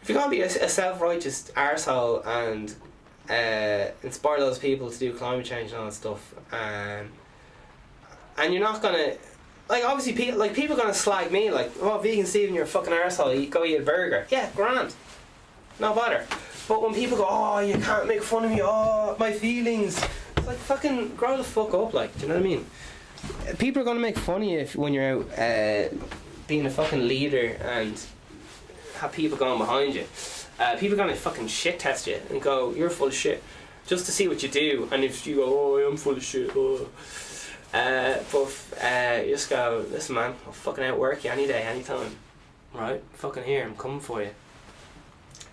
if you're gonna be a self-righteous arsehole and inspire those people to do climate change and all that stuff, and you're not gonna, like, obviously people are gonna slag me, like, oh, VeganSteven, you're a fucking arsehole, you go eat a burger. Yeah, grand, no bother. But when people go, oh, you can't make fun of me, oh, my feelings, it's like, fucking grow the fuck up, like, do you know what I mean? People are gonna make fun of you when you're out being a fucking leader and have people going behind you. People are gonna fucking shit test you and go, you're full of shit, just to see what you do. And if you go, oh, I am full of shit, oh. You just go, listen man, I'll fucking outwork you any day, anytime. Right? Fucking here, I'm coming for you.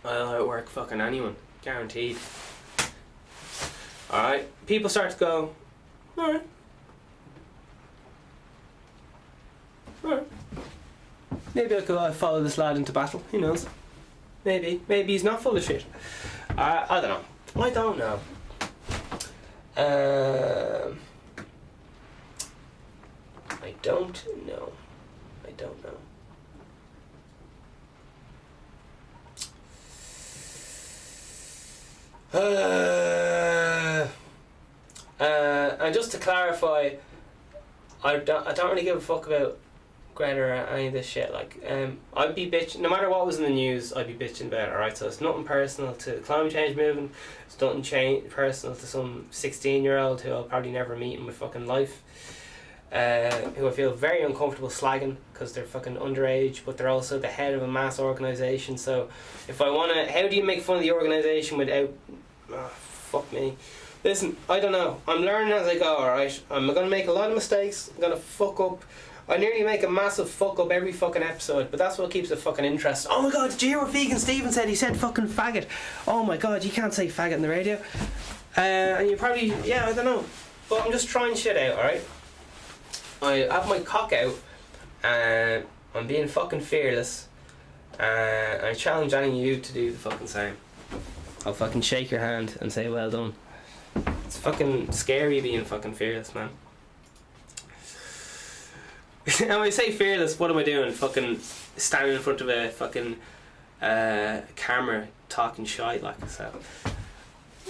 I'll outwork fucking anyone. Guaranteed. Alright? People start to go, alright. Alright. Maybe I could follow this lad into battle, who knows? Maybe he's not full of shit. I don't know. I don't know. I don't know. And just to clarify, I don't really give a fuck about Greta or any of this shit. Like, I'd be bitching, no matter what was in the news, I'd be bitching about it, alright? So it's nothing personal to the climate change movement, it's nothing personal to some 16-year-old who I'll probably never meet in my fucking life, who I feel very uncomfortable slagging because they're fucking underage, but they're also the head of a mass organisation. So if I wanna, how do you make fun of the organisation without, fuck me. Listen, I don't know, I'm learning as I go, alright? I'm gonna make a lot of mistakes, I'm gonna fuck up. I nearly make a massive fuck up every fucking episode, but that's what keeps it fucking interesting. Oh my god, did you hear what VeganSteven said? He said fucking faggot. Oh my god, you can't say faggot in the radio. And you probably, yeah, I don't know. But I'm just trying shit out, alright? I have my cock out, and I'm being fucking fearless, and I challenge any of you to do the fucking same. I'll fucking shake your hand and say well done. It's fucking scary being fucking fearless, man. And when I say fearless, what am I doing? Fucking standing in front of a fucking camera talking shite, like. So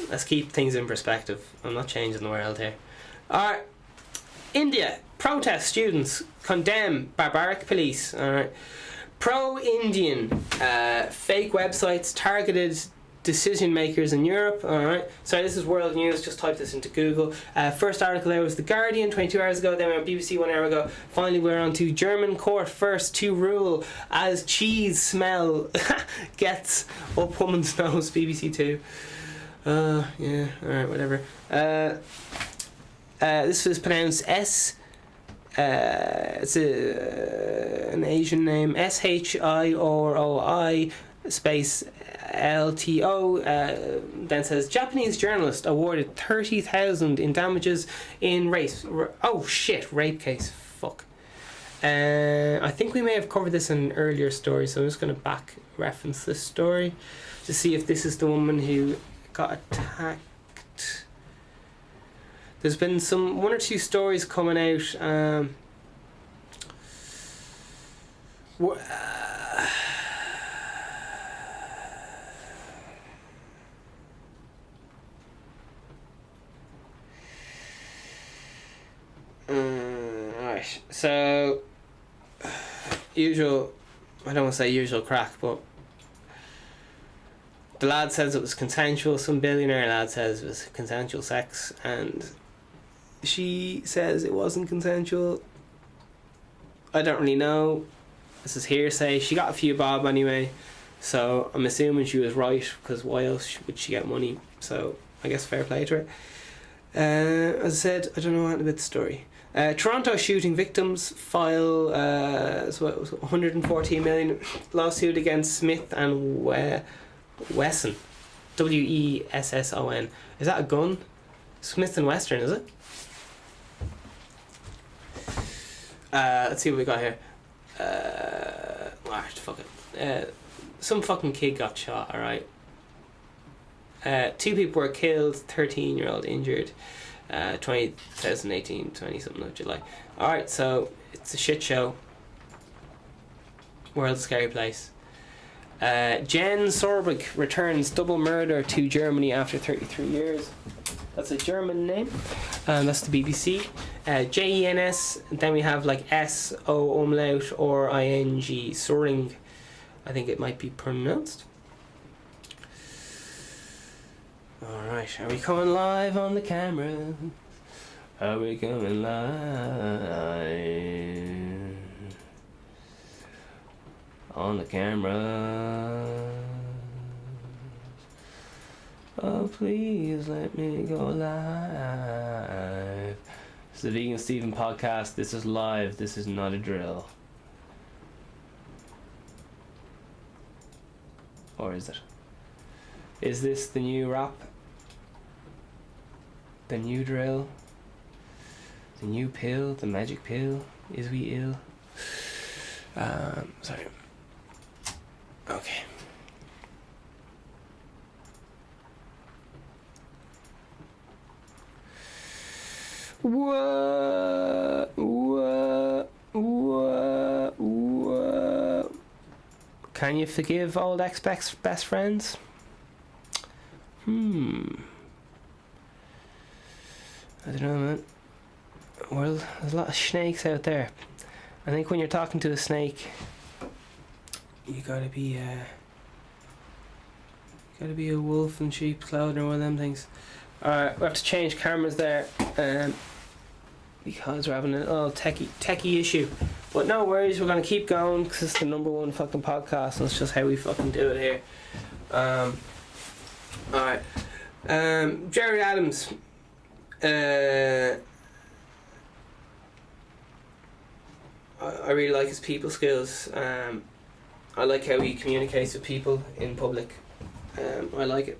let's keep things in perspective. I'm not changing the world here. Alright. India. Protest students condemn barbaric police. Alright. Pro-Indian fake websites targeted decision makers in Europe. Alright, sorry, this is world news, just type this into Google. First article there was The Guardian 22 hours ago, then we went BBC 1 hour ago. Finally we're on to German court first to rule as cheese smell gets up woman's nose. BBC 2. Yeah, alright, whatever. This was pronounced S. It's an Asian name. SHIROI space LTO. Then says Japanese journalist awarded 30,000 in damages in rape case. Fuck. I think we may have covered this in an earlier story, so I'm just going to back reference this story to see if this is the woman who got attacked. There's been one or two stories coming out. Alright, so usual, I don't want to say usual crack, but the lad says it was consensual. Some billionaire lad says it was consensual sex, and she says it wasn't consensual. I don't really know. This is hearsay. She got a few bob anyway, so I'm assuming she was right, because why else would she get money? So I guess fair play to her. As I said, I don't know what about the story. Toronto shooting victims file so it was 114 million lawsuit against Smith and Wesson. WESSON. Is that a gun? Smith and Western, is it? Let's see what we got here. Fuck it. Some fucking kid got shot, alright? 2 people were killed, 13-year-old injured. 2018, 20 something of July. Alright, so it's a shit show. World's a scary place. Jen Sorbeck returns double murder to Germany after 33 years. That's a German name. That's the BBC. JENS. Then we have like SO umlaut or ING. Soring, I think it might be pronounced. Alright, are we coming live on the camera? Are we coming live on the camera? Oh, please let me go live. It's the VeganSteven podcast. This is live. This is not a drill. Or is it? Is this the new rap? The new drill? The new pill? The magic pill? Is we ill? Sorry. Okay. What? Can you forgive old ex-best friends? I don't know, man. Well, there's a lot of snakes out there. I think when you're talking to a snake, you gotta be a wolf in sheep's clothing or one of them things. Alright, we have to change cameras there, because we're having a little techie issue. But no worries, we're gonna keep going because it's the #1 fucking podcast, and it's just how we fucking do it here. Alright. Gerry Adams. I really like his people skills. I like how he communicates with people in public. I like it.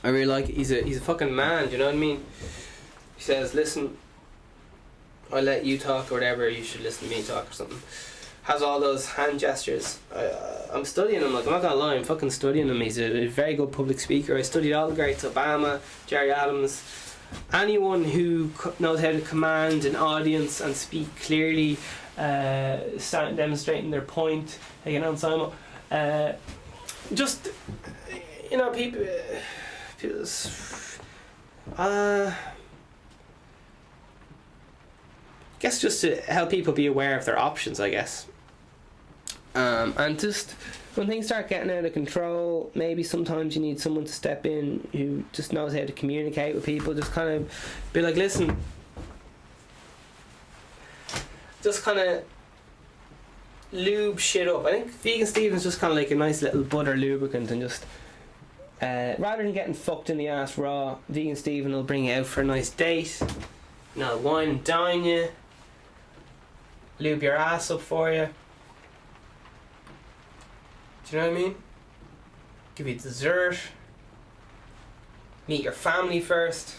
I really like it. He's a fucking man, do you know what I mean? He says, listen, I let you talk or whatever, you should listen to me talk or something. Has all those hand gestures. I'm studying him, like, I'm not gonna lie, I'm fucking studying him. He's a very good public speaker. I studied all the greats, Obama, Gerry Adams, anyone who knows how to command an audience and speak clearly, demonstrating their point, like an ensemble. Just, you know, guess just to help people be aware of their options, I guess. And just when things start getting out of control, maybe sometimes you need someone to step in who just knows how to communicate with people. Just kind of be like, listen, just kind of lube shit up. I think VeganSteven's just kind of like a nice little butter lubricant, and just rather than getting fucked in the ass raw, VeganSteven will bring you out for a nice date. You know, wine and dine you, lube your ass up for you. Do you know what I mean? Give you dessert. Meet your family first.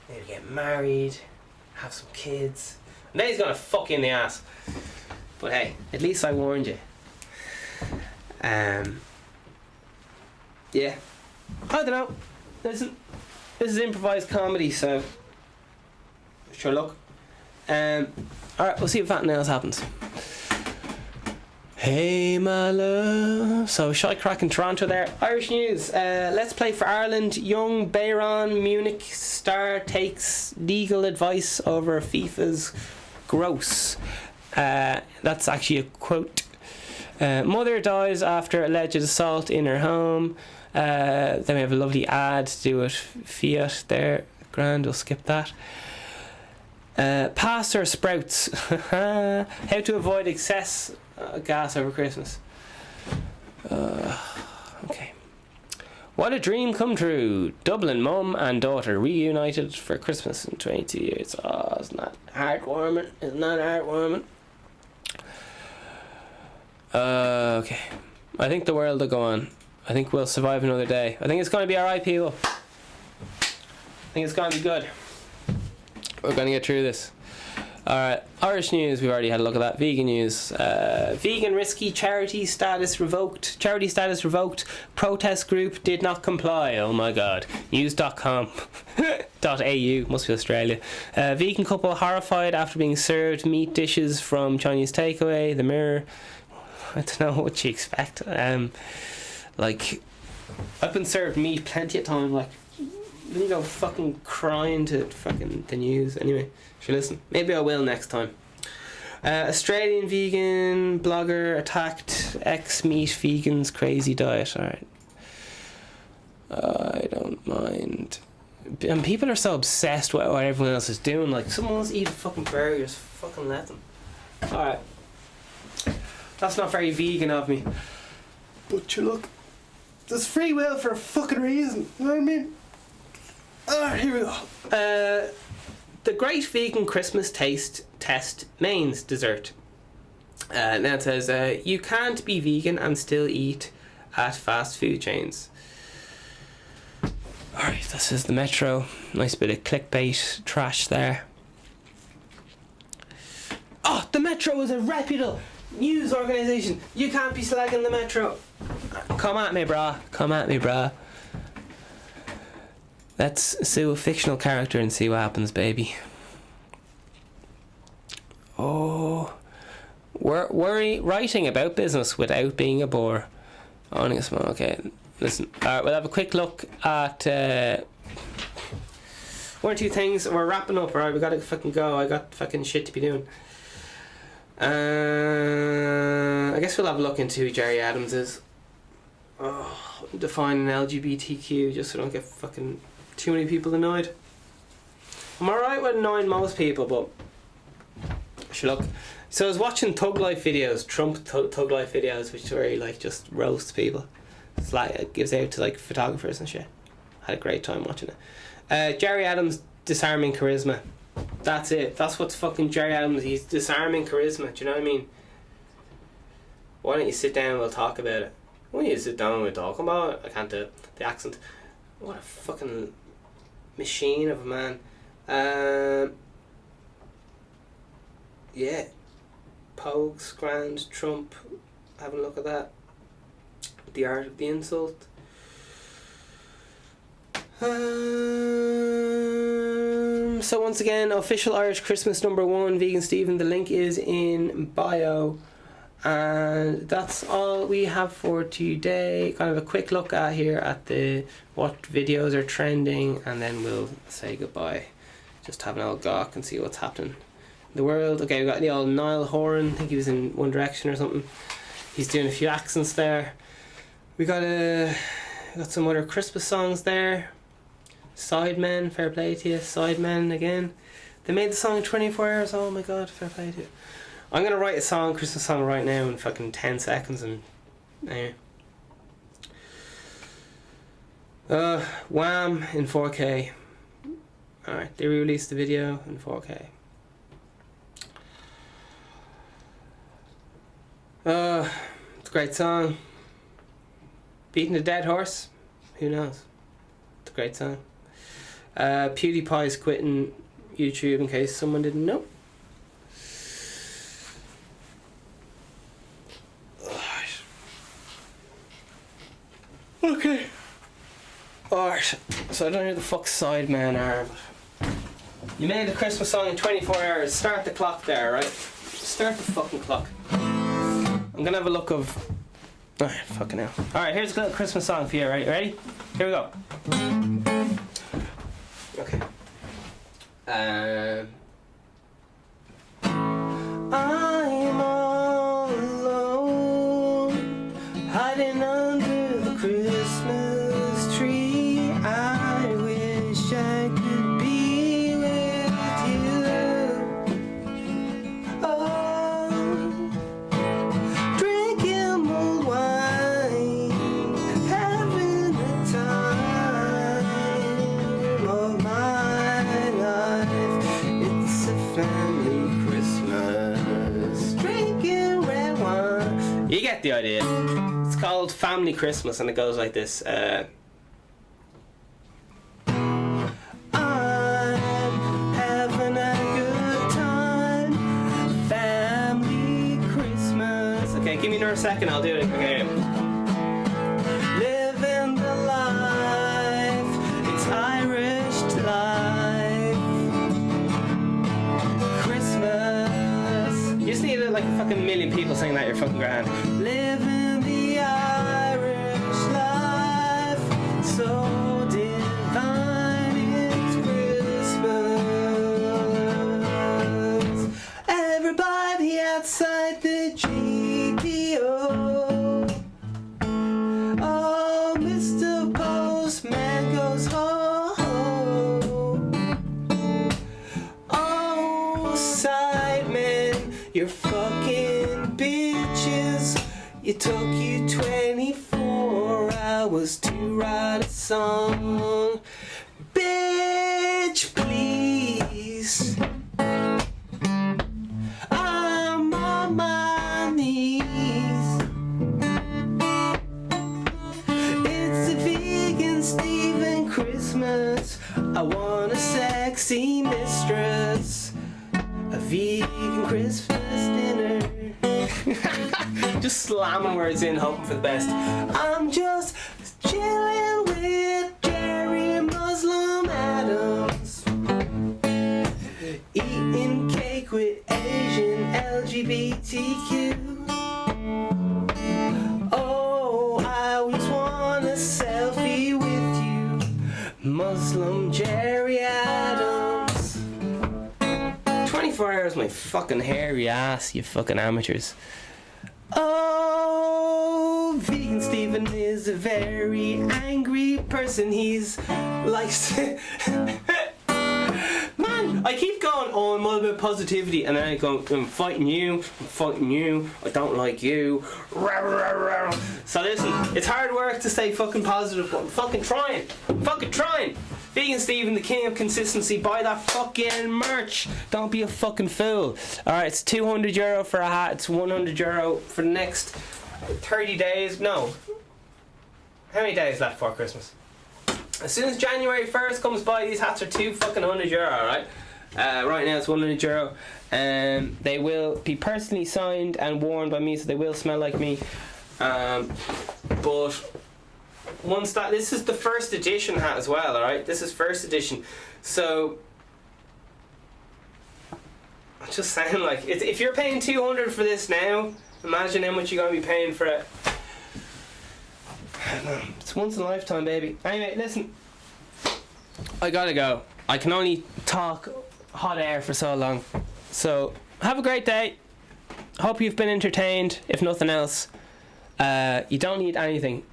Maybe get married. Have some kids. And then he's gonna fuck you in the ass. But hey, at least I warned you. Yeah. I don't know. Listen, this is improvised comedy, so sure luck. Alright, we'll see if anything else happens. Hey my love. So shite crack in Toronto there. Irish news. Let's Play for Ireland. Young Bayern Munich star takes legal advice over FIFA's gross. That's actually a quote. Mother dies after alleged assault in her home. Then we have a lovely ad to do with Fiat there. Grand, we'll skip that. Pastor sprouts. How to avoid excess gas over Christmas. Okay. What a dream come true. Dublin mum and daughter reunited for Christmas in 22 years. Oh, isn't that heartwarming? Isn't that heartwarming? Okay. I think the world will go on. I think we'll survive another day. I think it's going to be alright, people. I think it's going to be good. We're going to get through this. Alright, Irish news, we've already had a look at that. Vegan news. Vegan risky charity status revoked. Charity status revoked. Protest group did not comply. Oh my god. News.com .au, must be Australia. Vegan couple horrified after being served meat dishes from Chinese takeaway. The Mirror. I don't know what you expect. Like, I've been served meat plenty of time. Like, you go fucking crying to fucking the news. Anyway, sure, listen, maybe I will next time. Australian vegan blogger attacked ex-meat vegans crazy diet. Alright, I don't mind. And people are so obsessed with what everyone else is doing. Like, someone wants to eat fucking burgers, fucking let them. Alright, that's not very vegan of me, but you look, there's free will for a fucking reason, you know what I mean? Alright, here we go. The Great Vegan Christmas Taste Test mains dessert. Now it says, you can't be vegan and still eat at fast food chains. Alright, this is the Metro. Nice bit of clickbait trash there. Oh, the Metro is a reputable news organisation. You can't be slagging the Metro. Come at me, brah. Come at me, brah. Let's sue a fictional character and see what happens, baby. Oh, worry writing about business without being a bore. Owning a small. Okay, listen. Alright, we'll have a quick look at one or two things. We're wrapping up. Alright, we gotta fucking go. I got fucking shit to be doing. I guess we'll have a look into who Gerry Adams is. Oh, defining LGBTQ just so I don't get fucking too many people annoyed. I'm alright with annoying most people, but look. So I was watching Thug Life videos, Trump Thug Life videos, which where he like just roasts people. It's like it gives out to like photographers and shit. Had a great time watching it. Gerry Adams disarming charisma. That's it. That's what's fucking Gerry Adams. He's disarming charisma. Do you know what I mean? Why don't you sit down and we'll talk about it? Why don't you sit down and we'll talk about it? I can't do the accent. What a fucking machine of a man. Yeah. Pogues, grand, Trump. Have a look at that. The art of the insult. So once again, official Irish Christmas #1, VeganSteven. The link is in bio. And that's all we have for today. Kind of a quick look at here at the what videos are trending, and then we'll say goodbye. Just have an old gawk and see what's happening in the world. Okay, we got the old Niall Horan. I think he was in One Direction or something. He's doing a few accents there. We got some other Christmas songs there. Sidemen, fair play to you. Sidemen again. They made the song in 24 hours. Oh my god, fair play to you. I'm gonna write a Christmas song right now in fucking 10 seconds and anyway. Wham in 4K. Alright, they re-released the video in 4K. It's a great song. Beating a dead horse? Who knows? It's a great song. PewDiePie's quitting YouTube in case someone didn't know. Okay. Alright, so I don't know who the fuck Sidemen are, but you made a Christmas song in 24 hours. Start the clock there, right? Start the fucking clock. I'm gonna have a look of... Alright, fucking hell. Alright, here's a little Christmas song for you, right? Ready? Here we go. Okay. I'm all alone, hiding under the Christmas tree. I wish I could be with you. Oh, drinking mulled wine, having the time of my life. It's a family Christmas, drinking red wine. You get the idea. It's called Family Christmas and it goes like this. I'm having a good time. Family Christmas. Okay, give me another second, I'll do it. Okay. Living the life, it's Irish life. Christmas. You just need like a fucking million people saying that, you're fucking grand. Living the Irish life, so divine, it's Christmas. Everybody outside the GPO. Oh, Mr. Postman goes home. Oh, Sidemen, you're fucking bitches. It took you 24 hours to write a song. Bitch, please. I'm on my knees. It's a VeganSteven Christmas. I want a sexy mistress. A vegan Christmas dinner. Just slamming words in, hoping for the best. I'm just chilling with Gerry Muslim Adams, eating cake with Asian LGBTQ. Oh, I always want a selfie with you, Muslim Gerry Adams. 24 hours, my fucking hairy ass, you fucking amateurs. Oh, VeganSteven is a very angry person. He's likes to... Man, I keep going, oh, I'm all about positivity, and then I go, I'm fighting you, I don't like you. So listen, it's hard work to stay fucking positive, but I'm fucking trying. VeganSteven, the king of consistency. Buy that fucking merch. Don't be a fucking fool. Alright, it's €200 for a hat. It's €100 for the next 30 days. No. How many days left for Christmas? As soon as January 1st comes by, these hats are €200, alright? Right now it's €100. They will be personally signed and worn by me, so they will smell like me. But once that, this is the first edition hat as well, alright? This is first edition. So I'm just saying, like, if you're paying $200 for this now, imagine how much you're going to be paying for it. It's once in a lifetime, baby. Anyway, listen, I gotta go. I can only talk hot air for so long. So have a great day. Hope you've been entertained, if nothing else. You don't need anything.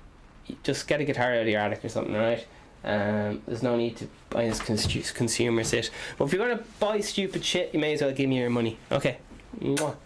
You just get a guitar out of your attic or something, alright? There's no need to buy this consumer shit. But if you're going to buy stupid shit, you may as well give me your money. Okay. Mwah.